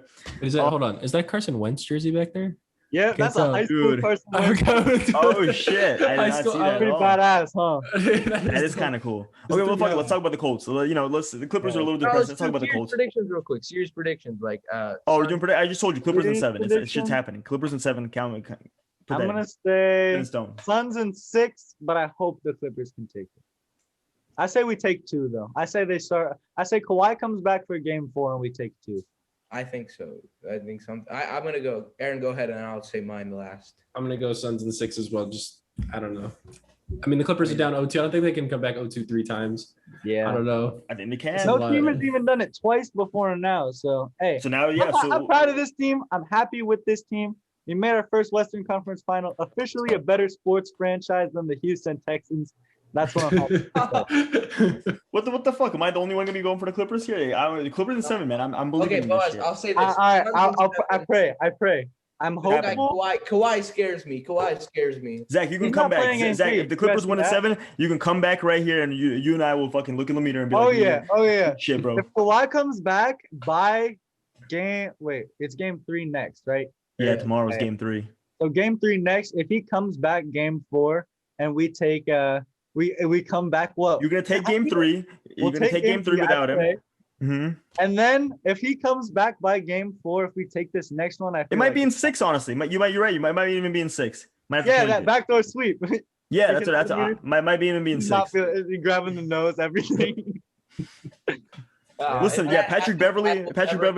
Hold on. Is that Carson Wentz jersey back there? Yeah, that's a high school Carson Wentz. Oh shit! I did not see that. Pretty badass, huh? That is kind of cool. Okay, well, fuck it. Let's talk about the Colts. So, the Clippers are a little depressed. Let's talk about the Colts. Predictions real quick. Serious predictions, like. We're doing I just told you, Clippers in 7. It's shit's happening. Clippers in 7. I'm gonna say Suns in 6, but I hope the Clippers can take it. I say we take 2 though. I say Kawhi comes back for game 4 and we take 2. I think so. I'm gonna go. Aaron, go ahead, and I'll say mine last. I'm gonna go Suns in 6 as well. Just I don't know. I mean, the Clippers are down 0-2. I don't think they can come back 0-2 3 times. Yeah, I don't know. I think they can. No team has even done it twice before now. So hey, I'm proud of this team. I'm happy with this team. We made our first Western Conference final. Officially a better sports franchise than the Houston Texans. That's what I'm happy. What the fuck? Am I the only one gonna be going for the Clippers here? The Clippers in 7, man. I'm believing. Okay, boys, I'll say this. I pray. I'm hopeful. Kawhi scares me. Zach, you can come back. Zach, if the Clippers win in 7, you can come back right here, and you and I will fucking look in the meter and be like, oh yeah. Shit, bro. If Kawhi comes back by it's game 3 next, right? Yeah, tomorrow's game 3. So game 3 next. If he comes back game 4, and we take we come back, what? You're gonna take game 3. You're gonna take game 3 without him. Mm-hmm. And then if he comes back by game 4, if we take this next one, it might be in 6. Honestly, you're right. You might even be in 6. That backdoor sweep. Yeah, that's might be even be in 6. Grabbing the nose, everything. Listen, Patrick Beverly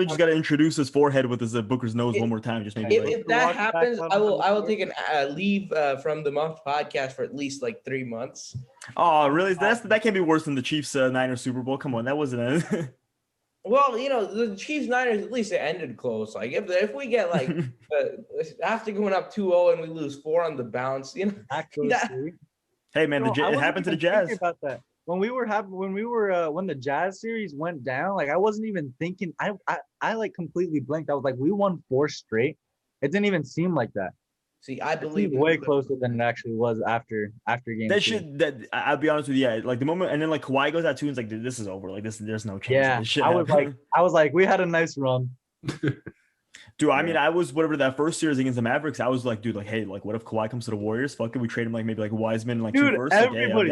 just got to introduce his forehead with his Booker's nose one more time. Just maybe. If that happens, I will take a leave from the Muffed podcast for at least like 3 months. Oh, really? That can't be worse than the Chiefs Niners Super Bowl. Come on, that wasn't a. Well, the Chiefs Niners, at least it ended close. Like if we get like after going up 2-0 and we lose 4 on the bounce, Hey man, it happened to the Jazz. About that. When the Jazz series went down, like I wasn't even thinking. I like completely blanked. I was like, we won 4 straight. It didn't even seem like that. See, I believe way closer than it actually was after game. I'll be honest with you, like the moment, and then like Kawhi goes out too, and it's like, dude, this is over. Like there's no chance. Yeah, this shit I was like, we had a nice run. Dude, I mean, I was whatever that first series against the Mavericks. I was like, dude, like, hey, like, what if Kawhi comes to the Warriors? Fuck it, we trade him like maybe like Wiseman, like 2 firsts. Everybody.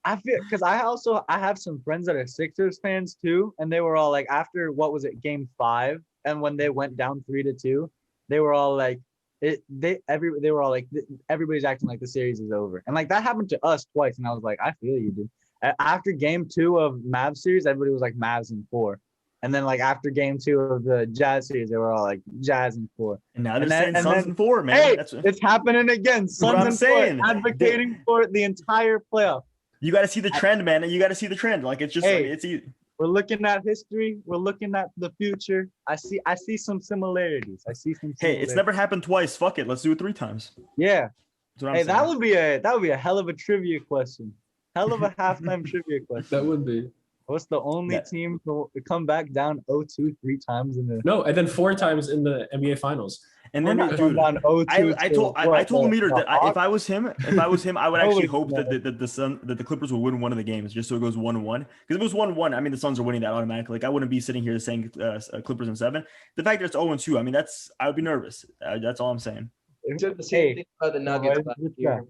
I feel because I have some friends that are Sixers fans too, and they were all like, after what was it, game 5, and when they went down 3-2, they were all like, everybody's acting like the series is over, and like that happened to us twice, and I was like, I feel you, dude. After game 2 of Mavs series, everybody was like Mavs in 4, and then like after game 2 of the Jazz series, they were all like Jazz in 4. And now they're saying Suns in 4, man. Hey, it's happening again. Suns in 4, advocating for the entire playoff. You got to see the trend, man. You got to see the trend. Like it's just like it's easy. We're looking at history. We're looking at the future. I see some similarities. Hey, it's never happened twice. Fuck it. Let's do it 3 times. Yeah. Hey, that would be a hell of a trivia question. Hell of a halftime trivia question. That would be. What's the only team to come back down 0-2 3 times in the? No, and then 4 times in the NBA Finals. And then, dude, I told Meter that if I was him, I would actually hope that the Clippers would win one of the games, just so it goes 1-1. Because if it was 1-1, I mean, the Suns are winning that automatically. Like I wouldn't be sitting here saying Clippers in 7. The fact that it's 0-2, I mean, I would be nervous. That's all I'm saying. The same thing about the Nuggets last year.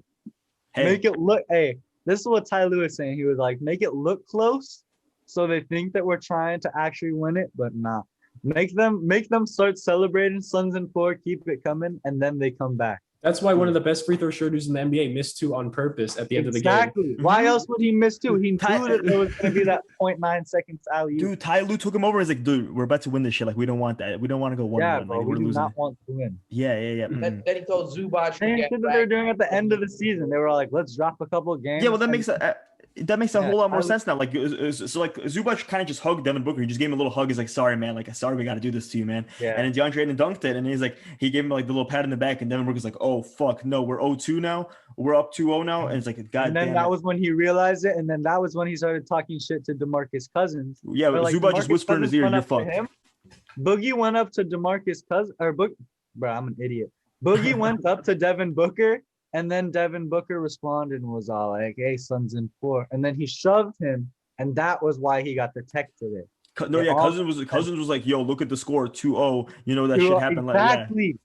Make it look. Hey, this is what Ty Lue was saying. He was like, make it look close, so they think that we're trying to actually win it, but nah. Make them start celebrating Suns in 4, keep it coming, and then they come back. That's why one of the best free throw shooters in the NBA missed 2 on purpose at the end of the game. Exactly. Why else would he miss 2? He knew that there was going to be that 0.9 seconds alley. Dude, Ty Lue took him over and was like, dude, we're about to win this shit. Like, we don't want that. We don't want to go 1-1. Yeah, bro, like, we do not want to win. Yeah. Then he told Zubac. Same shit that they were doing at the end of the season. They were like, let's drop a couple of games. Yeah, well, that makes a whole lot more sense now. Like, so like Zubac kind of just hugged Devin Booker. He just gave him a little hug. He's like, sorry, man. Like, sorry, we got to do this to you, man. Yeah. And then DeAndre Ayton dunked it. And he gave him like the little pat in the back. And Devin Booker's like, oh, fuck, no, we're 0-2 now. we're up 2-0 now, and it's like, God and then damn that it. was when he realized it, and then that was when he started talking shit to DeMarcus Cousins. Yeah, but like, Zubac just whispered in his ear, "You're fucked." Boogie went up to DeMarcus Cousins, bro, I'm an idiot. Boogie went up to Devin Booker, and then Devin Booker responded and was all like, "Hey, Suns in 4," and then he shoved him, and that was why he got the tech today. Cousins was like, "Yo, look at the score, 2-0. You know that shit happened." Exactly. Like,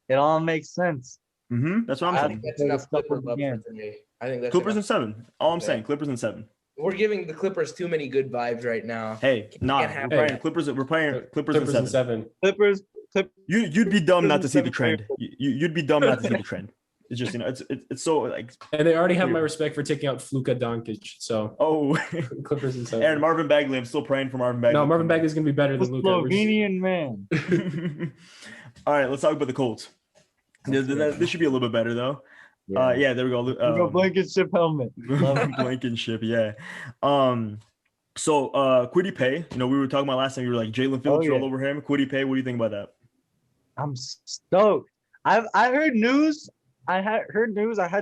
yeah. It all makes sense. That's what I'm saying. That's enough Clipper love for me. I think that's Clippers in 7. All I'm saying, Clippers in 7. We're giving the Clippers too many good vibes right now. Hey, we're playing Clippers in 7. Clippers. You'd be dumb not to see the trend. You'd be dumb not to see the trend. It's just, it's so like. And they already have my respect for taking out Luka Doncic. So Clippers in 7. And Marvin Bagley, I'm still praying for Marvin Bagley. No, Marvin Bagley is gonna be better than Luka. Slovenian man. All right, let's talk about the Colts. This should be a little bit better though. Yeah, there we go. Blankenship helmet. Blankenship, yeah. So Kwity Paye, we were talking about last time. You were like Jalen Fields all over him. Kwity Paye, what do you think about that? I'm stoked. I heard news. I had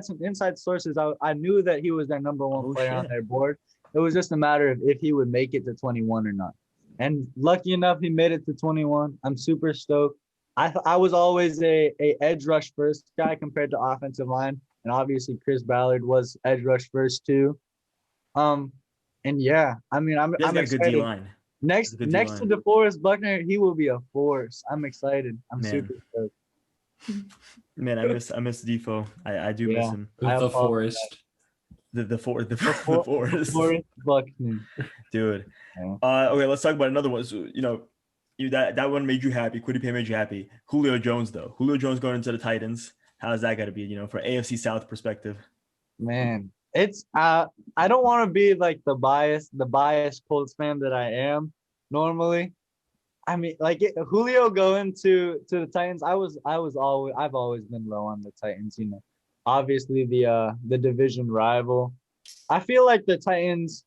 some inside sources. I knew that he was their number one player on their board. It was just a matter of if he would make it to 21 or not. And lucky enough, he made it to 21. I'm super stoked. I was always a edge rush first guy compared to offensive line, and obviously Chris Ballard was edge rush first too. And yeah, I mean, I'm got excited. A good D-line. Next to DeForest Buckner, he will be a force. I'm excited. I'm super stoked. Man, I miss Defo. I do miss him. The Forest. The Forest Buckner. Dude. Okay, let's talk about another one. So, that one made you happy. Kwity Paye made you happy. Julio Jones, though. Julio Jones going into the Titans. How's that got to be, for AFC South perspective? Man, it's I don't want to be like the biased Colts fan that I am normally. I mean, Julio going to the Titans. I've always been low on the Titans. Obviously the division rival. I feel like the Titans.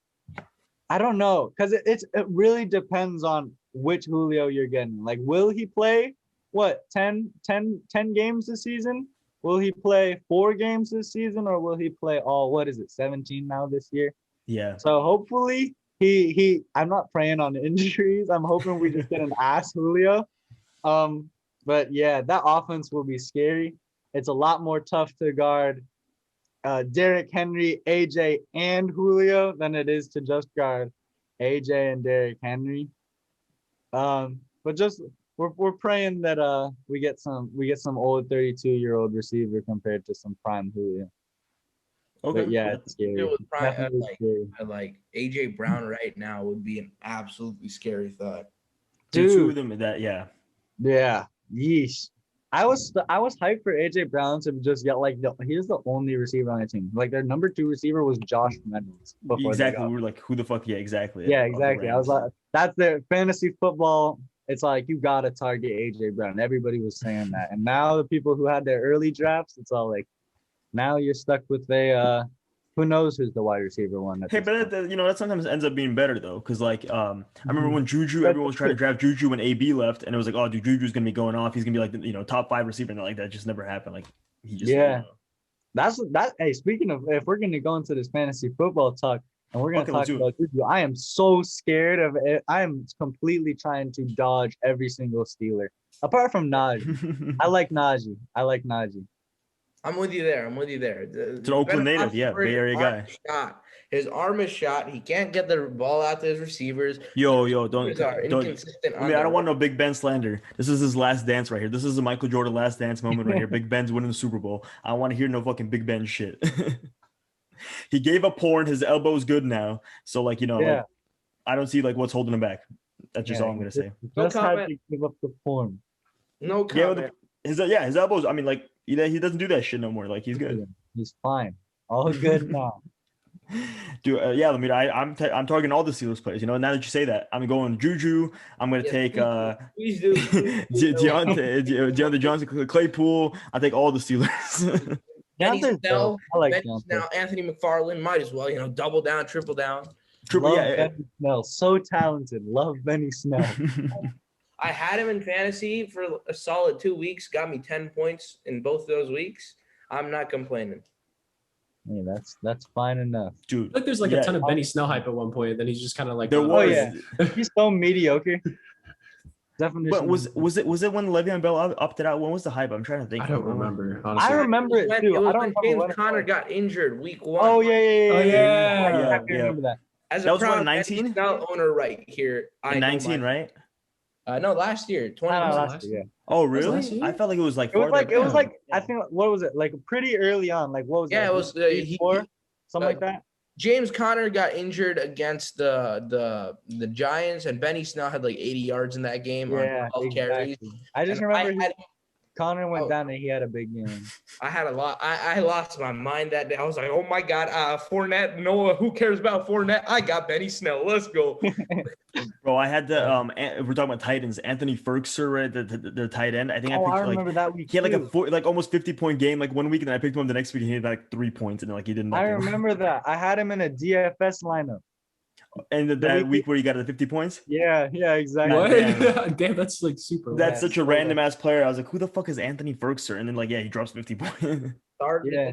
I don't know, because it really depends on which Julio you're getting. Like, will he play 10 games this season? Will he play 4 games this season, or will he play all 17 now this year? Yeah. So hopefully I'm not praying on injuries. I'm hoping we just get an ass Julio. But yeah, that offense will be scary. It's a lot more tough to guard Derrick Henry, AJ, and Julio than it is to just guard AJ and Derrick Henry. But just we're praying that we get some old 32-year-old receiver compared to some prime Julio. Okay. But yeah, it's scary. Like AJ Brown right now would be an absolutely scary thought. Dude, two of them yeah. Yeah. Yeesh. I was hyped for AJ Brown to just get he's the only receiver on the team. Like, their number 2 receiver was Josh Reynolds. Exactly. We were like, who the fuck? Yeah, exactly. Yeah, exactly. I was like, that's their fantasy football. It's like, you gotta target AJ Brown. Everybody was saying that, and now the people who had their early drafts, it's all like, now you're stuck with who knows who's the wide receiver one. Hey, but that sometimes ends up being better though, because I remember when Juju, everyone was trying to draft Juju when AB left, and it was like, oh, dude, Juju's gonna be going off. He's gonna be like top 5 receiver, and like that just never happened. Like, he just That's that. Hey, speaking of, if we're gonna go into this fantasy football talk, and we're gonna talk about Juju, I am so scared of it. I am completely trying to dodge every single Steeler, apart from Najee. I like Najee. I'm with you there. It's an Oakland native, Bay Area guy. His arm is shot. He can't get the ball out to his receivers. Yo, don't. I don't want no Big Ben slander. This is his last dance right here. This is the Michael Jordan last dance moment right here. Big Ben's winning the Super Bowl. I don't want to hear no fucking Big Ben shit. He gave up porn. His elbow's good now. So I don't see what's holding him back. That's just all I'm gonna say. Just had to give up the porn. No comment. His elbows. I mean, he doesn't do that shit no more. He's good. He's fine. All good now. Dude, I'm targeting all the Steelers players. Now that you say that, I'm going Juju. I'm gonna take please do. DeAndre Johnson, Claypool. I take all the Steelers. Benny Snell, now Anthony McFarland. Might as well, double down, triple down. Benny Snell, so talented. Love Benny Snell. I had him in fantasy for a solid 2 weeks. Got me 10 points in both those weeks. I'm not complaining. Hey, that's fine enough, dude. Like there's like a ton of Benny Snell hype at one point. Then he's just kind of like, there was. Oh yeah, he's so mediocre. Definition. But was it when Le'Veon Bell opted out? When was the hype? I'm trying to think. I don't remember. Honestly, I remember it too. It was I don't when remember James Conner got injured week 1. Oh yeah. Yeah. I remember that. As that a was proud 19 owner right here. In 19, right? No, last year, 20. Last year, yeah. Oh really? I felt like it was like. It was like I think what was it like pretty early on? Like what was it? Yeah, it was something like that. James Conner got injured against the Giants, and Benny Snell had like 80 yards in that game on 12 carries. I just remember Connor went down and he had a big game. I had a lot. I lost my mind that day. I was like, oh my God, Fournette, Noah, who cares about Fournette? I got Benny Snell. Let's go. Bro, I had the we're talking about Titans. Anthony Ferguson, right? The tight end. I think I remember that week. He had like almost 50-point game like one week, and then I picked him up the next week and he had like 3 points, and then like he didn't. I remember that. I had him in a DFS lineup. And that week where you got the 50 points? Yeah, exactly. What? Damn, that's like super. That's such a random ass player. I was like, who the fuck is Anthony Ferguson? And then like, yeah, he drops 50 points. Yeah.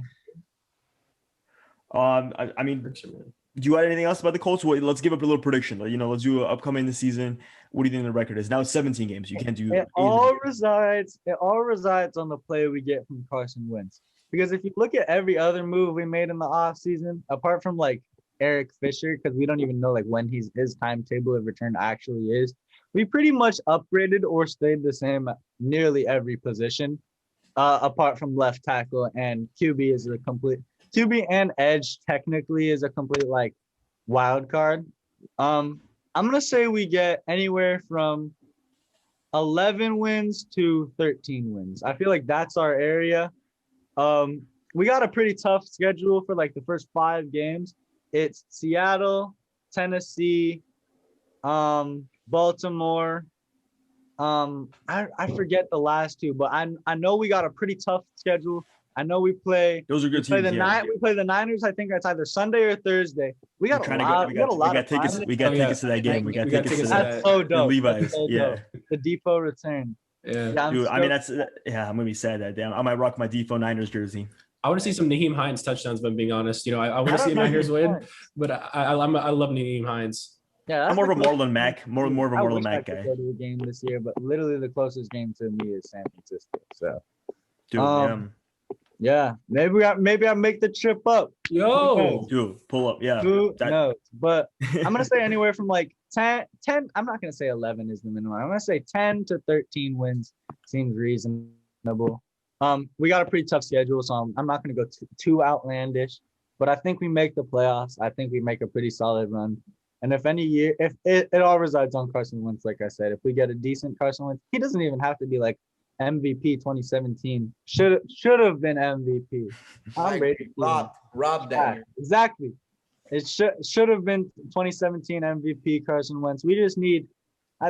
I mean, do you want anything else about the Colts? Well, let's give up a little prediction. Let's do upcoming this season. What do you think the record is? Now it's 17 games. You can't do. It all resides on the play we get from Carson Wentz. Because if you look at every other move we made in the offseason, apart from like Eric Fisher, because we don't even know like when his timetable of return actually is. We pretty much upgraded or stayed the same at nearly every position, apart from left tackle, and QB is a complete QB and edge technically is a complete like wild card. I'm gonna say we get anywhere from 11 wins to 13 wins. I feel like that's our area. We got a pretty tough schedule for like the first 5 games. It's Seattle, Tennessee, Baltimore. I forget the last 2, but I know we got a pretty tough schedule. I know we play. Those are good teams. We play the Niners. I think it's either Sunday or Thursday. We got a lot of tickets. We got tickets to that game. We got tickets to that. That's so dope. Levi's. The Depot return. Yeah. Dude, I mean I'm gonna be sad that damn. I might rock my Depot Niners jersey. I want to see some Nyheim Hines touchdowns, but I'm being honest. I want to see Niners win, but I love Nyheim Hines. Yeah, I'm more of a Marlon Mack, more of a Marlon Mack guy. Go to a game this year, but literally the closest game to me is San Francisco. So, dude, yeah, maybe I make the trip up. Yo, dude, pull up. Yeah, who knows? But I'm gonna say anywhere from like 10. I'm not gonna say 11 is the minimum. I'm gonna say 10 to 13 wins seems reasonable. We got a pretty tough schedule, so I'm not going to go too outlandish, but I think we make the playoffs. I think we make a pretty solid run. And if it all resides on Carson Wentz, like I said, if we get a decent Carson Wentz, he doesn't even have to be like MVP 2017. Should have been MVP. I'm ready. Rob that year. Exactly. It should have been 2017 MVP Carson Wentz. We just need.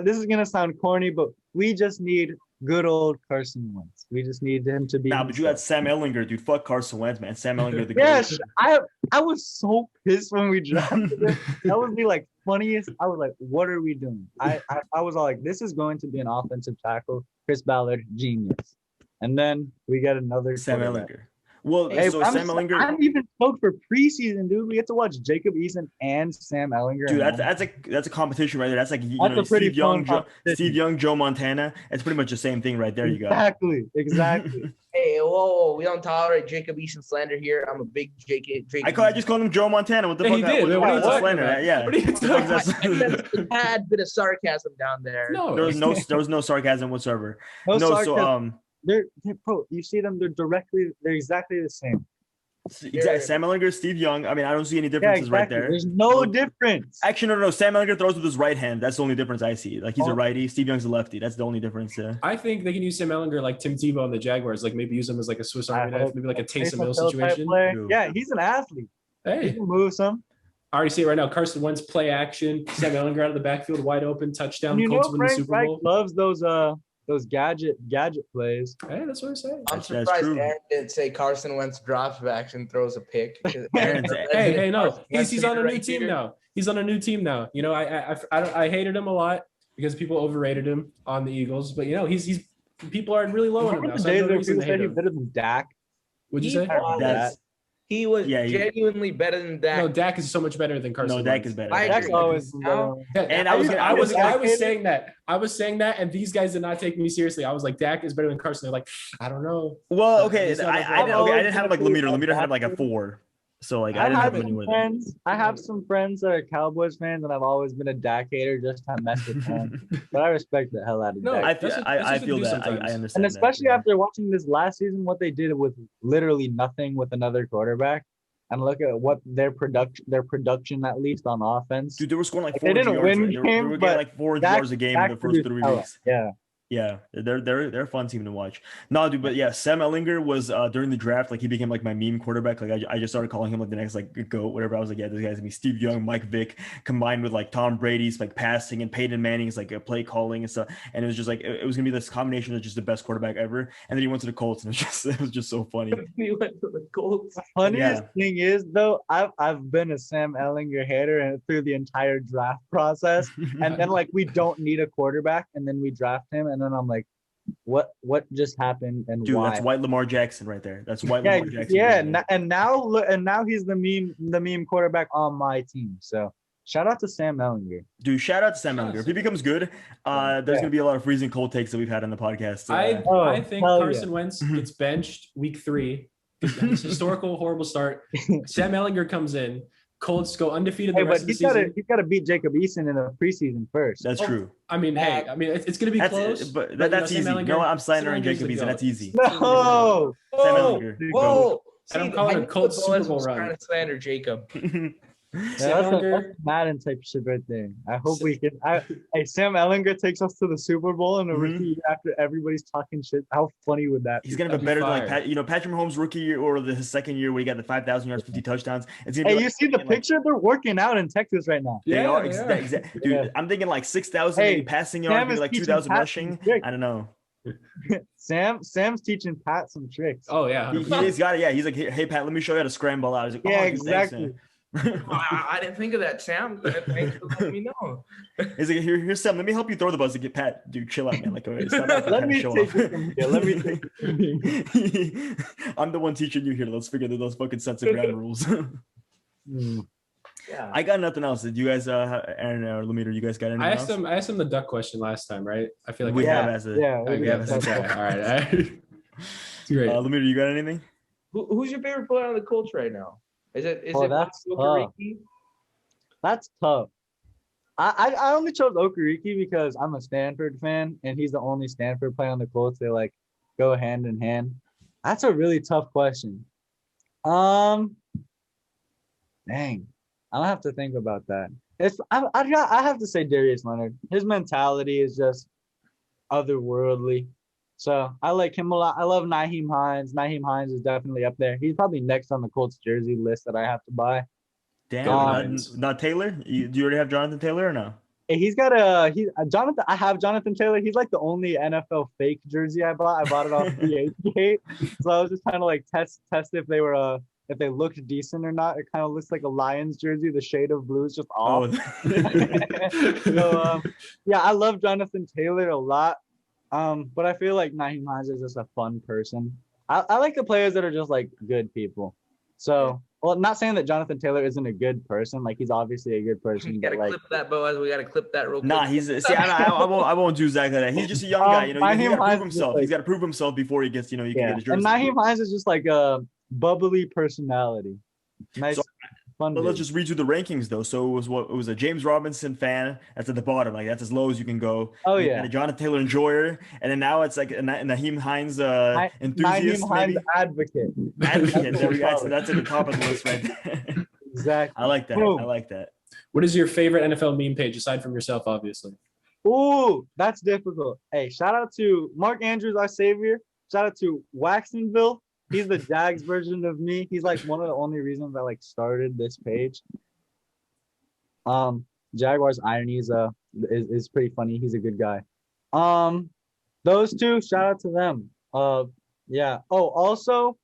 This is gonna sound corny, but we just need good old Carson Wentz. We just need him to be. Nah, but you had Sam Ehlinger, dude. Fuck Carson Wentz, man. Sam Ehlinger, the yes, I was so pissed when we drafted him. That was the like funniest. I was like, what are we doing? I was all like, this is going to be an offensive tackle. Chris Ballard, genius. And then we get another Sam Ehlinger. Well, hey, so Sam Ehlinger. I'm even stoked for preseason, dude. We get to watch Jacob Eason and Sam Ehlinger. Dude, that's a competition right there. That's like Steve Young, Joe Montana. It's pretty much the same thing right there. You got exactly. Hey, whoa, we don't tolerate Jacob Eason slander here. I'm a big Jake. I just called him Joe Montana. What the fuck? He did. What are you talking about? Yeah. What are you talking about? A tad bit of sarcasm down there. No, there was no sarcasm whatsoever. No sarcasm. They're bro, you see them, they're exactly the same. Exactly. Sam Ehlinger, Steve Young. I mean, I don't see any differences right there. There's no difference. Actually, no. Sam Ehlinger throws with his right hand. That's the only difference I see. Like he's a righty. Steve Young's a lefty. That's the only difference. I think they can use Sam Ehlinger like Tim Tebow on the Jaguars. Like maybe use him as like a Swiss Army knife, maybe like a Taysom Hill situation. Yeah, he's an athlete. Hey, he can move some. I already see it right now. Carson Wentz play action. Sam Ehlinger out of the backfield, wide open, touchdown. And Colts win the Super Bowl. Loves those gadget plays. Hey, that's what I'm saying. I'm surprised Aaron didn't say Carson Wentz drops back and throws a pick. hey, no, he's on a new team now. He's on a new team now. I hated him a lot because people overrated him on the Eagles, but he's people are really low on him now. So people said he's better than Dak. Would you say? He was genuinely better than Dak. No, Dak is so much better than Carson. No, Dak is better. Dak's always and I was saying that. I was saying that, and these guys did not take me seriously. I was like, Dak is better than Carson. They're like, I don't know. Well, okay, I didn't have like Lemire. Lemire had like a 4. So like I didn't have any friends. I have some friends that are Cowboys fans, and I've always been a Dak hater just to mess with them. But I respect the hell out of Dak. I feel that. I understand. And especially after watching this last season, what they did with literally nothing with another quarterback, and look at what their production at least on offense. Dude, they were scoring like 400 yards. They were getting like 400 yards a game in the first 3 weeks. Yeah. Yeah, they're a fun team to watch. No, dude, but yeah, Sam Ehlinger was during the draft, like he became like my meme quarterback. Like I just started calling him like the next like GOAT, whatever. I was like, yeah, this guy's gonna be Steve Young, Mike Vick, combined with like Tom Brady's like passing and Peyton Manning's like play calling and stuff. And it was just like it was gonna be this combination of just the best quarterback ever. And then he went to the Colts, and it was just so funny. He went to the Colts. The funniest thing is though, I've been a Sam Ehlinger hater and through the entire draft process, and then like we don't need a quarterback, and then we draft him, and then I'm like, what just happened and dude, why? That's white Lamar Jackson right there. That's white Lamar Jackson. Yeah, right and now he's the meme quarterback on my team. So shout out to Sam Ehlinger. Dude, shout out to Sam Ehlinger. If he becomes good, there's gonna be a lot of freezing cold takes that we've had on the podcast. I think Carson Wentz gets benched week 3. This historical horrible start. Sam Ehlinger comes in. Colts go undefeated the rest of the season. He's got to beat Jacob Eason in the preseason first. That's true. I mean, it's going to be close. But that's easy. No, I'm slandering Jacob Eason. That's easy. No. Sam Ehlinger. Whoa. And I'm calling a Colts Super Bowl run. Trying to slander Jacob. That's Madden type shit right there. I hope we can. Hey, Sam Ehlinger takes us to the Super Bowl in a rookie year after everybody's talking shit. How funny would that be? He's gonna be better than like Patrick Mahomes' rookie year or his second year where he got the 5,000 yards, 50 touchdowns. You see the picture? They're working out in Texas right now. Yeah, exactly. Dude, I'm thinking like 6,000 passing yards, maybe like 2,000 rushing. I don't know. Sam's teaching Pat some tricks. Oh yeah, he's got it. Yeah, he's like, hey Pat, let me show you how to scramble out. He's like, exactly. I didn't think of that, Sam. Thanks for letting me know. He's like, here's Sam. Let me help you throw the buzz to get Pat. Dude, chill out, man. Like, let me take it from here. Let me take it from here. I'm the one teaching you here. Let's figure those fucking sets of ground rules. Yeah. I got nothing else. Did you guys, Aaron or Lemire, you guys got anything else? I asked him the duck question last time, right? I feel like we have as a all right. Great. Lemire, you got anything? Who's your favorite player on the Colts right now? Is it SwagOkereke? That's tough. I only chose Okereke because I'm a Stanford fan, and he's the only Stanford player on the Colts. They like go hand in hand. That's a really tough question. Dang, I don't have to think about that. I have to say Darius Leonard. His mentality is just otherworldly. So I like him a lot. I love Nyheim Hines. Nyheim Hines is definitely up there. He's probably next on the Colts jersey list that I have to buy. Damn, not Taylor? Do you already have Jonathan Taylor or no? He's got Jonathan. I have Jonathan Taylor. He's like the only NFL fake jersey I bought. I bought it off the So I was just trying to like test if they were if they looked decent or not. It kind of looks like a Lions jersey. The shade of blue is just off. So yeah, I love Jonathan Taylor a lot. But I feel like Nyheim Hines is just a fun person. I like the players that are just like good people. So, well, not saying that Jonathan Taylor isn't a good person. Like he's obviously a good person. You gotta clip that, Boaz. We gotta clip that real quick. Nah, I won't do exactly that. He's just a young guy. You know, he's gotta prove himself. He's gotta prove himself before he gets, he can get his jersey. And Nyheim Hines is just like a bubbly personality. Nice. So, but let's just read through the rankings though. So it was a James Robinson fan. That's at the bottom. Like that's as low as you can go. Oh yeah. And a Jonathan Taylor enjoyer, and then now it's like a Nyheim Hines enthusiast. Nyheim Hines advocate. There we go. So that's at the top of the list right there. Exactly. I like that. Boom. I like that. What is your favorite NFL meme page aside from yourself, obviously? Ooh, that's difficult. Hey, shout out to Mark Andrews, our savior. Shout out to Waxonville. He's the Jags version of me. He's like one of the only reasons I like started this page. Jaguars irony is pretty funny. He's a good guy. Those two, shout out to them. Yeah. Oh, also,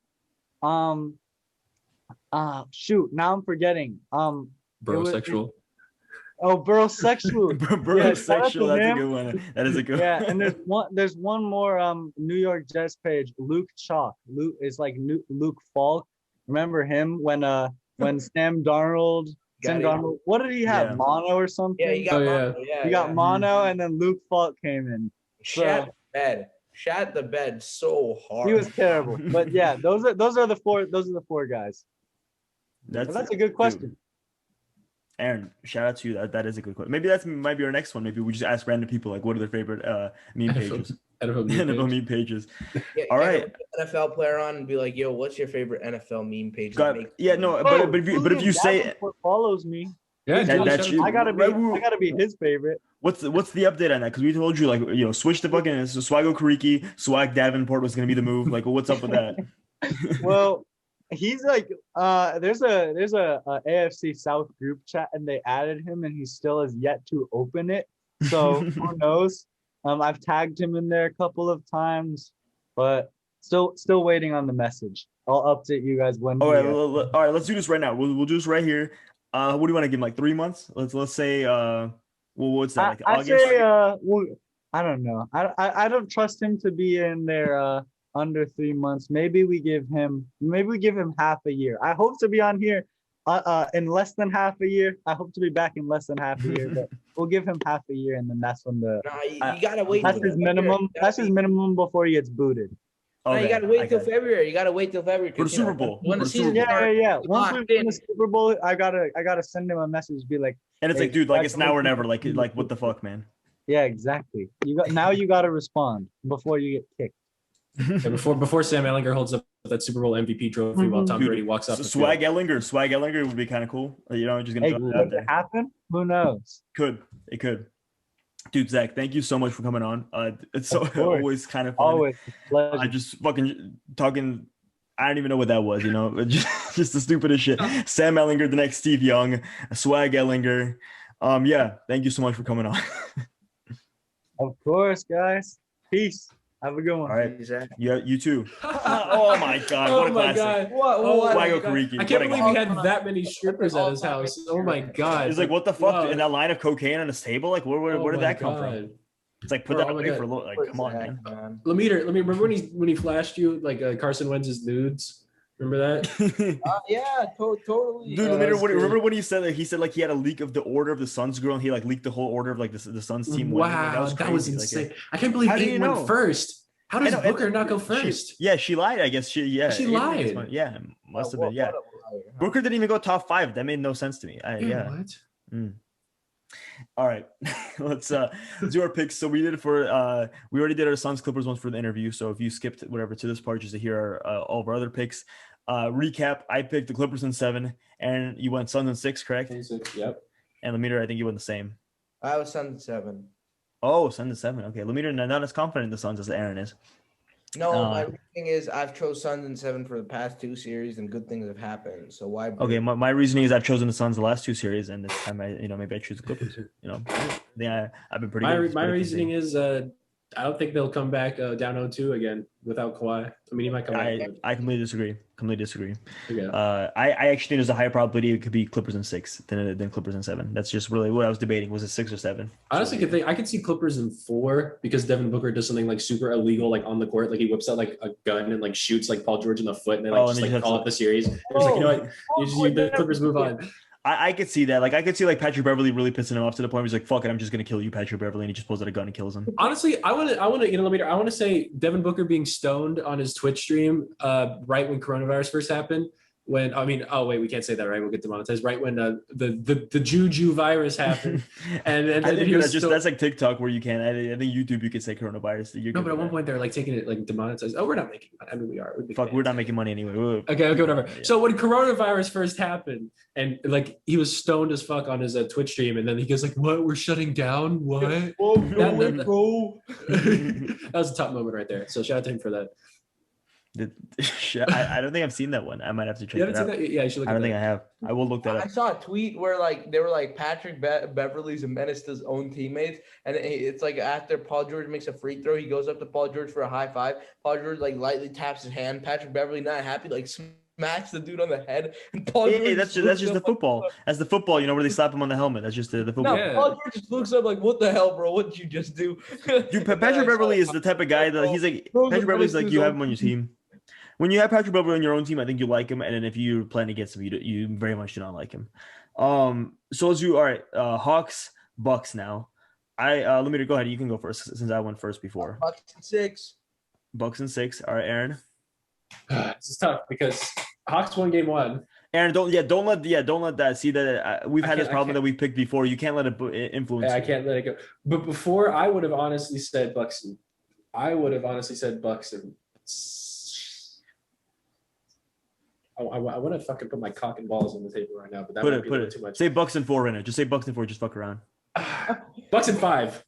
shoot, now I'm forgetting. Brosexual. Brosexual. Brosexual, that's a good one. That is a good one. Yeah, and there's one more New York Jets page, Luke Chalk. Luke is like Luke Falk. Remember him when Sam Darnold, what did he have? Yeah. Mono or something? Yeah, he got mono. He got mono, and then Luke Falk came in. Shat the bed so hard. He was terrible. But yeah, those are the four guys. That's a good question. Dude. Aaron, shout out to you. That is a good question. Maybe might be our next one. Maybe we just ask random people like what are their favorite meme pages. NFL meme pages. Yeah, all right. NFL player on and be like, yo, what's your favorite NFL meme page? But if you say follows me. Yeah, I gotta be his favorite. What's the update on that? Because we told you like switch the fucking SwagOkereke, Swag Davenport was gonna be the move. Like, what's up with that? Well, he's like there's a AFC South group chat and they added him and he still has yet to open it. So who knows? I've tagged him in there a couple of times, but still waiting on the message. I'll update you guys when. All right, let's do this right now. We'll do this right here. What do you want to give him? Like 3 months? Let's say what's that? Like August? Say I don't know. I don't trust him to be in there under 3 months. Maybe we give him half a year. I hope to be on here in less than half a year. I hope to be back in less than half a year, but we'll give him half a year, and then that's when you gotta wait. That's his minimum. That's his minimum before he gets booted. Okay, no, you gotta wait till February. You gotta wait till February for the Super Bowl. When the season starts, Once we win the Super Bowl, I gotta send him a message, be like, and it's like, dude, like it's now or never. Like what the fuck, man? Yeah, exactly. You gotta respond before you get kicked. Yeah, before Sam Ehlinger holds up that Super Bowl MVP trophy while Tom Brady walks off. Swag Ehlinger would be kind of cool. Just gonna throw it out there. Happen? Who knows? It could. Dude, Zach, thank you so much for coming on. It's always kind of fun. Always I just fucking talking. I don't even know what that was. Just the stupidest shit. Sam Ehlinger, the next Steve Young, Swag Ehlinger. Yeah, thank you so much for coming on. Of course, guys. Peace. Have a good one. All right. Yeah, you too. Oh my god. Oh what a my classic. god. What? SwagOkereke. I can't believe he had that many strippers at his house. Oh my god. He's like, what the fuck? In that line of cocaine on his table? Like, where did that come from? It's like, put that away for a little. Like, come on, man. Lemire, remember when he flashed you like Carson Wentz's nudes? Remember that? Yeah, totally. Dude, remember when he said like he had a leak of the order of the Suns girl and he like leaked the whole order of like the Suns team? Wow, that was insane. I can't believe he went first. How does Booker not go first? She lied. I guess she lied. Yeah, must have been. Yeah, Booker didn't even go top 5. That made no sense to me. What? All right, let's do our picks. So we already did our Suns Clippers ones for the interview. So if you skipped whatever to this part just to hear all of our other picks, recap. I picked the Clippers in 7, and you went Suns in 6, correct? 6, yep. And Lemire, I think you went the same. I was Suns in 7. Oh, Suns in 7. Okay, Lemire not as confident in the Suns as Aaron is. No, my thing is I've chose Suns in 7 for the past 2 series, and good things have happened. So why? Okay, my reasoning is I've chosen the Suns the last 2 series, and this time maybe I choose the Clippers. I've been pretty. My reasoning is I don't think they'll come back down 0-2 again without Kawhi. I mean, he might come back. I completely disagree. Okay. I actually think there's a higher probability it could be Clippers in 6 than Clippers in 7. That's just really what I was debating. Was it 6 or 7? Honestly, I could see Clippers in 4 because Devin Booker does something like super illegal, like on the court, like he whips out like a gun and like shoots like Paul George in the foot, and they call it the series. It's like, you know what, the Clippers move on. I could see that. Like I could see like Patrick Beverly really pissing him off to the point where he's like, "Fuck it, I'm just gonna kill you, Patrick Beverly," and he just pulls out a gun and kills him. Honestly, I want to later. I want to say Devin Booker being stoned on his Twitch stream, right when coronavirus first happened. We can't say that, right? We'll get demonetized. Right when the Juju virus happened, and I think that's like TikTok where you can. I think YouTube you can say coronavirus. No, but at one point they're like taking it like demonetized. Oh, we're not making money. I mean, we are. We're not making money anyway. Okay, whatever. Yeah. So when coronavirus first happened, and like he was stoned as fuck on his Twitch stream, and then he goes like, "What? We're shutting down? What?" That was a top moment right there. So shout out to him for that. I don't think I've seen that one. I might have to check it out. Yeah, you should look. I don't think I have. I will look that up. I saw a tweet where like they were like Patrick Beverly's a menace to his own teammates, and it's like after Paul George makes a free throw, he goes up to Paul George for a high five. Paul George like lightly taps his hand. Patrick Beverly not happy, like smacks the dude on the head. And Paul George that's just the football. That's the football, where they slap him on the helmet. That's just the football. No, Paul George just looks up like, "What the hell, bro? What did you just do?" Dude, Patrick Beverly is the type of guy that he's like. Patrick Beverly's like, you have him on your team. when you have Patrick Beverley on your own team, I think you like him, and then if you plan against him, you very much do not like him. So as you all right, Hawks Bucks now. Let me go ahead. You can go first since I went first before. Bucks and 6. Bucks and 6. All right, Aaron. This is tough because Hawks won game 1. Aaron, don't let that. See that we've had this problem that we picked before. You can't let it influence. Yeah, I can't let it go. But before, I would have honestly said Bucks. And I want to fucking put my cock and balls on the table right now, but that might be a little too much. Say Bucks and 4 right now. Just say Bucks and 4. Just fuck around. Bucks and 5.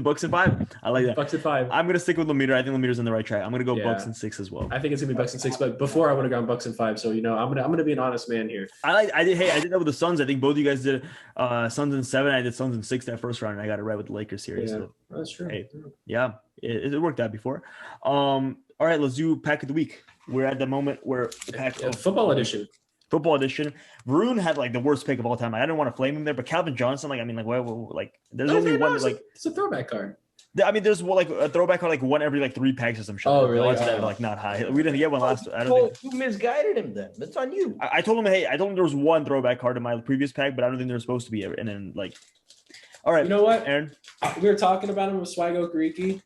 Bucks and 5. I like that. Bucks and 5. I'm gonna stick with Lemire. I think Lemire's on the right track. I'm gonna go Bucks and 6 as well. I think it's gonna be Bucks and 6, but before I would have gone Bucks and 5. So I'm gonna be an honest man here. I did that with the Suns. I think both of you guys did Suns and 7. I did Suns and 6 that first round, and I got it right with the Lakers series. Yeah, so, that's true. Hey, yeah, it worked out before. All right, let's do pack of the week. We're at the moment where football edition. Football edition. Varun had like the worst pick of all time. I didn't want to flame him there, but Calvin Johnson, there's only one it's a throwback card. I mean, there's like a throwback card, like one every like 3 packs or some shit. Oh, really? Like not high. We didn't get one last. I don't think you misguided him. Then that's on you. I told him, there was one throwback card in my previous pack, but I don't think there was supposed to be. And then all right, you know what, Aaron? We were talking about him with SwagOkereke,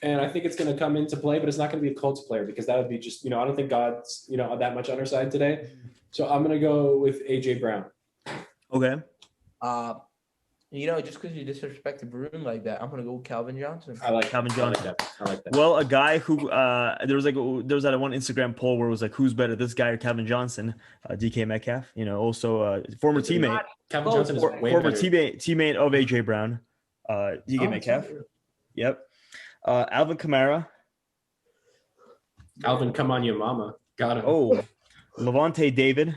and I think it's going to come into play, but it's not going to be a Colts player because that would be just I don't think God's that much on our side today. So I'm going to go with AJ Brown. Okay. Just because you disrespected Varun like that, I'm going to go with Calvin Johnson. I like Calvin Johnson. I like that. Well, a guy who there was that one Instagram poll where it was like, who's better, this guy or Calvin Johnson? DK Metcalf, also former teammate. Calvin Johnson is way former better. teammate of AJ Brown. DK Metcalf. Yep. Alvin Kamara. Alvin, come on, your mama. Got him. Oh, Levante David.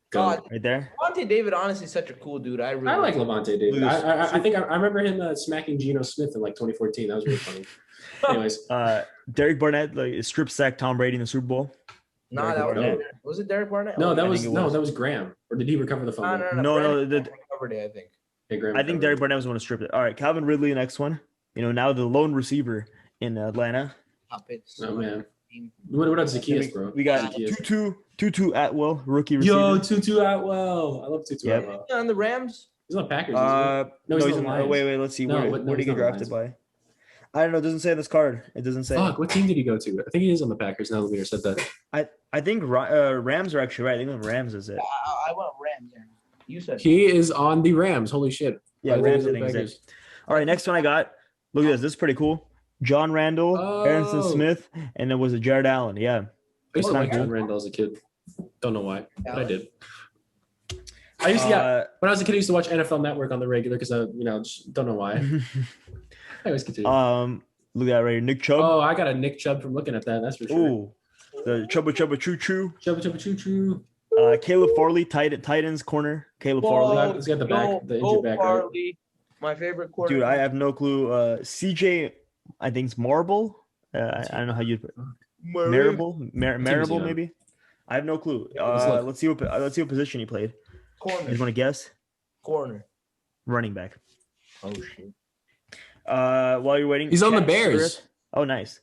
God, right there. Levante David, honestly, such a cool dude. I like Levante David. I think I remember him smacking Geno Smith in like 2014. That was really funny. Anyways, Derek Barnett strip sack Tom Brady in the Super Bowl. Was it Derek Barnett? No, that was Graham. Or did he recover the fumble? No. Recovered it, I think. Yeah, I think Derek Barnett was the one to strip it. All right, Calvin Ridley, next one. Now the lone receiver in Atlanta. Oh man. What about Zacchaeus, bro? We got Tutu Atwell, rookie receiver. Yo, Tutu Atwell. I love Tutu Atwell. On the Rams? He's on Packers. No, he's on the Lions. Wait, let's see. Where did he get drafted by? I don't know. It doesn't say on this card. It doesn't say. Fuck, what team did he go to? I think he is on the Packers now. Lemire said that. I think Rams are actually right. I think the Rams is it. I went Rams. Yeah. You said he is on the Rams. Holy shit. Yeah, Rams I think is it. All right, next one I got. Look at this. This is pretty cool. John Randall, Aronson Smith, and it was a Jared Allen. Yeah. I used to like John Randall as a kid. Don't know why, but I did. I used to, when I was a kid, I used to watch NFL Network on the regular because I, just don't know why. I always continue. Look at that right here. Nick Chubb. Oh, I got a Nick Chubb from looking at that. That's for sure. Ooh, the Chubba Choo Choo. Chubba Choo Choo. Caleb Farley, Titans corner. Caleb Farley. He's got the injured back. Farley, my favorite quarterback. Dude, I have no clue. CJ, I think it's Marble. I don't know how you Marable maybe. I have no clue. Let's see what position he played. Corner. You just want to guess? Corner. Running back. Oh shit. While you're waiting, he's on the Bears. Surratt. Oh, nice.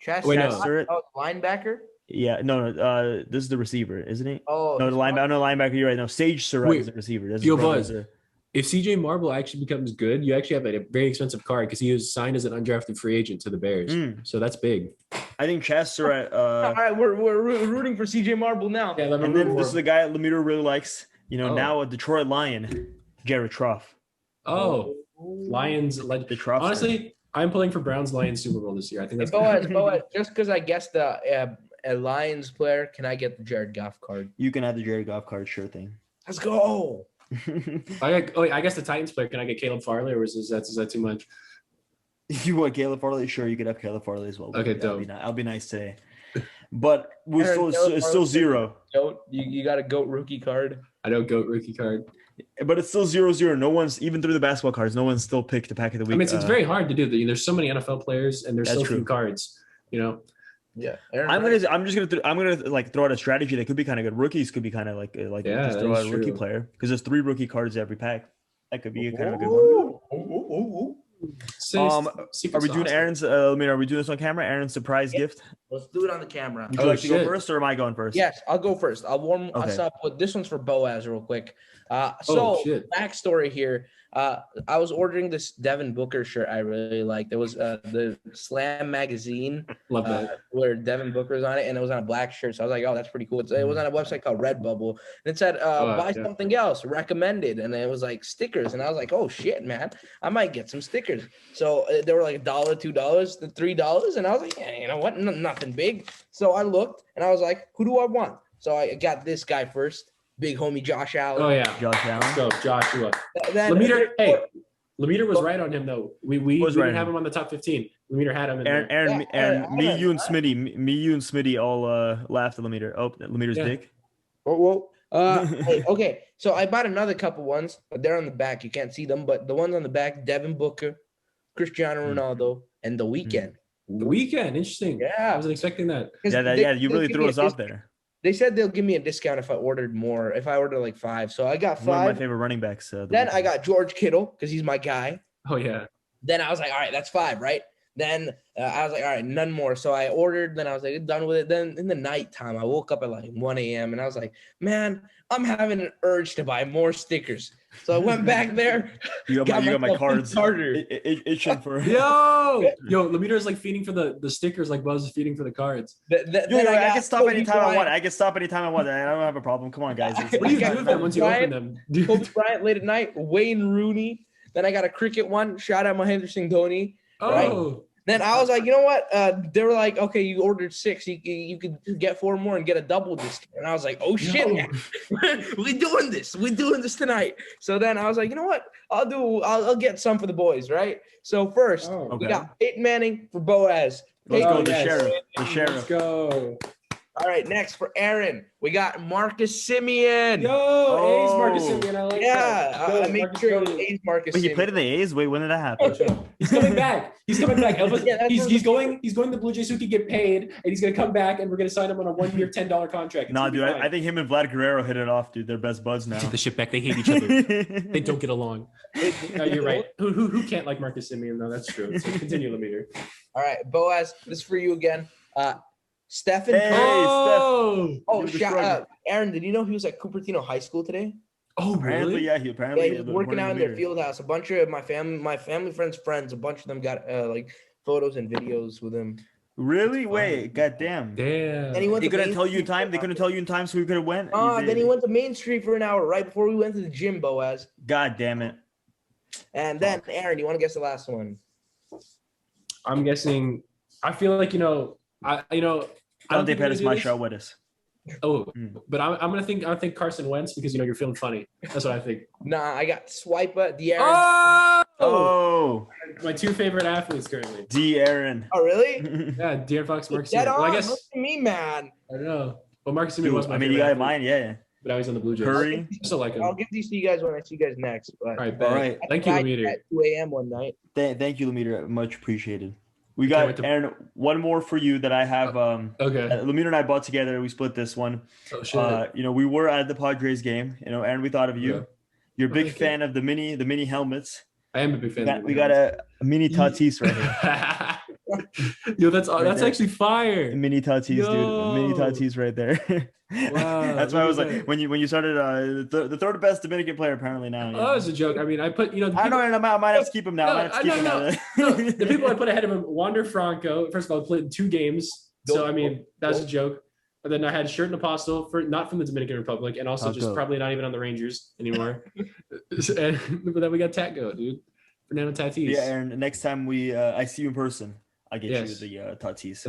Linebacker. Yeah, no. This is the receiver, isn't he? Oh, no, the linebacker. You're right. No, Sage Surratt is the receiver. If CJ Marble actually becomes good, you actually have a very expensive card because he was signed as an undrafted free agent to the Bears. So that's big. I think Chaz Surratt. All right, we're rooting for CJ Marble now. Yeah, and then this is the guy Lemire really likes. Now a Detroit Lion, Jared Trough. Oh, Lions. Honestly, I'm pulling for Browns Lions Super Bowl this year. I think that's Boaz, just because I guessed a Lions player, can I get the Jared Goff card? You can have the Jared Goff card, sure thing. Let's go. I guess the Titans player. Can I get Caleb Farley, or is that too much? You want Caleb Farley? Sure, you could have Caleb Farley as well. Okay, dope. I'll be nice today. But it's still 0. You got a GOAT rookie card? I know GOAT rookie card. But it's still 0-0. No one's, even through the basketball cards, no one's still picked the pack of the week. I mean, it's very hard to do. There's so many NFL players, and there's so few cards. Yeah. I'm gonna like throw out a strategy that could be kind of good. Rookies could be kind of like just throw out a rookie player because there's 3 rookie cards every pack. That could be a kind of a good one. Are we doing Aaron's? Are we doing this on camera? Aaron's surprise gift. Let's do it on the camera. Would you like to go first, or am I going first? Yes, I'll go first. I'll warm us up with this one's for Boaz real quick. Backstory here. I was ordering this Devin Booker shirt I really liked. There was the Slam magazine where Devin Booker's on it, and it was on a black shirt. So I was like, oh, that's pretty cool. It was on a website called Redbubble, and it said buy something else recommended, and it was like stickers. And I was like, oh shit, man, I might get some stickers. So they were like $1, $2, $3, and I was like, yeah, you know what, nothing big. So I looked, and I was like, who do I want? So I got this guy first. Big homie Josh Allen. Oh yeah, Josh Allen. Let's go, Joshua. Lemaitre was right on him though. We didn't have him on the top 15. Lemaitre had him. Aaron, me, you, and Smitty all laughed at Lemaitre. Oh, Lemaitre's dick. Okay, so I bought another couple ones, but they're on the back. You can't see them, but the ones on the back: Devin Booker, Cristiano Ronaldo, and The Weeknd. The Weeknd, interesting. Yeah, I wasn't expecting that. You really threw us off there. They said they'll give me a discount if I ordered more, if I ordered like 5. So I got 5. One of my favorite running backs. Then I got George Kittle because he's my guy. Oh, yeah. Then I was like, all right, that's 5, right? Then I was like, all right, none more. So I ordered. Then I was like, done with it. Then in the nighttime, I woke up at like 1 a.m. and I was like, man, I'm having an urge to buy more stickers. So I went back there. You got my cards. Itching for yo, Lemaitre is like feeding for the stickers, like Buzz is feeding for the cards. I can stop anytime I want. I don't have a problem. Come on, guys. What do you do with them once you open them? Kobe Bryant late at night. Wayne Rooney. Then I got a cricket one. Shout out Mahendra Singh Dhoni. Oh. Right? Then I was like, you know what? They were like, okay, you ordered 6. You could get 4 more and get a double discount. And I was like, oh shit, man. we doing this. We doing this tonight. So then I was like, you know what? I'll get some for the boys, right? So first, we got Peyton Manning for Boaz. Let's go, the sheriff. Let's go. All right, next for Aaron, we got Marcus Simeon. A's Marcus Simeon. I like that. I made sure A's Marcus Simeon. He played in the A's? Wait, when did that happen? He's coming back. He's going to the Blue Jays so he can get paid, and he's going to come back, and we're going to sign him on a 1-year, $10 contract. Nah, dude, I think him and Vlad Guerrero hit it off, dude. They're best buds now. Take the shit back. They hate each other. They don't get along. No, you're right. Who can't like Marcus Simeon, though? That's true. So continue, Lemaitre. All right, Boaz, this is for you again. Stephen. Shout out. Aaron, did you know he was at Cupertino High School today? Oh, really? He was working out in their field house. A bunch of my family friends, a bunch of them got like photos and videos with him. Really? Wait, goddamn. Damn. And they couldn't tell you in time. They couldn't tell you in time, so we could have went. Then he went to Main Street for an hour right before we went to the gym, Boaz. God damn it. And then Aaron, you want to guess the last one? I'm guessing. I feel like Dante Pettis, my show with us. But I'm gonna think Carson Wentz because you're feeling funny. That's what I think. Nah, I got Swipa, De'Aaron. My 2 favorite athletes currently. De'Aaron. Oh really? Yeah, De'Aaron Fox, Marcus Simeon. Well, I guess. Look at me, man. I don't know. Well, Marcus Simeon was my favorite. You got mine, yeah. But now he's on the Blue Jays. Curry. I still like him. I'll give these to you guys when I see you guys next. But all right. Thank you, Lemaitre. At 2 a.m. one night. Thank you, Lemaitre. Much appreciated. We got Aaron. One more for you that I have. Okay. Lemaitre and I bought together. We split this one. Oh shit. We were at the Padres game. Aaron, we thought of you. Yeah. You're a big fan of the mini helmets. I am a big fan. We got a mini Tatis right here. Yo, that's actually fire. Mini Tatis, dude. Mini Tatis right there. Wow. That's why I was like, when you started the third best Dominican player apparently now. Oh, it's a joke. I mean, I put I might have to keep him now. The people I put ahead of him: Wander Franco. First of all, played in 2 games, so I mean that was a joke. But then I had Shirt and Apostle not from the Dominican Republic, and also probably not even on the Rangers anymore. But then we got Tatgo, dude. Fernando Tatis. Yeah, Aaron. Next time I see you in person, I get you the Tatis.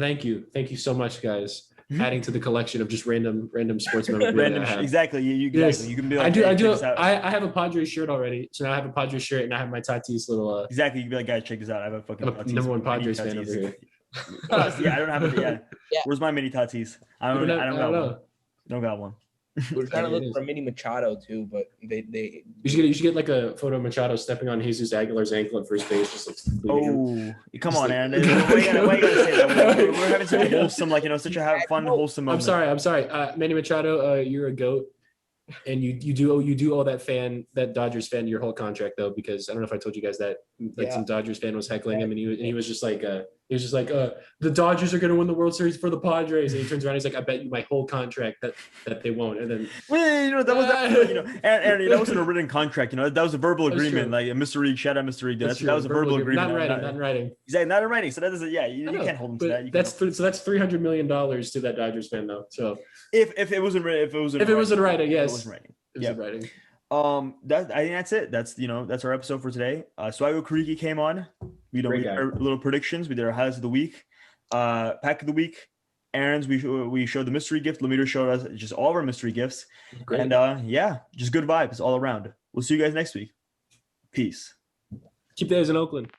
Thank you so much, guys. Adding to the collection of just random sports memorabilia. Exactly. You can be like, I have a Padres shirt already, so now I have a Padres shirt and I have my Tatis little. Exactly. You can be like, guys, check this out. I have a fucking Tatis, number 1 Padres fan over here. Yeah, I don't have it. Yeah. Where's my mini Tatis? I don't know. Don't got one. We're trying to look for Mini Machado too, but they. You should get like a photo of Machado stepping on Jesus Aguilar's ankle at first base, just like. Come on, Aaron! Why you gotta say that? We're having such a wholesome, such a fun, wholesome moment. I'm sorry. Manny Machado, you're a goat, and you do owe that Dodgers fan your whole contract though, because I don't know if I told you guys that some Dodgers fan was heckling him, and he was just like He was just like, the Dodgers are going to win the World Series for the Padres. And he turns around, he's like, I bet you my whole contract that they won't. And then, well, that was Aaron, that wasn't a written contract. That was a verbal agreement. Like Mr. Reed, shout out Mr. Reed. That was a verbal agreement. Not in writing. Exactly, not in writing. So that doesn't. Yeah, you can't hold him to that. That's $300 million to that Dodgers fan though. So if it was in writing, yes, it was in writing. It was in writing. I think that's it. That's our episode for today. SwagOkereke came on. We did our little predictions. We did our highlights of the week. Pack of the week. Aaron's we showed the mystery gift. Lemire showed us just all of our mystery gifts. Great. And just good vibes all around. We'll see you guys next week. Peace. Keep the A's in Oakland.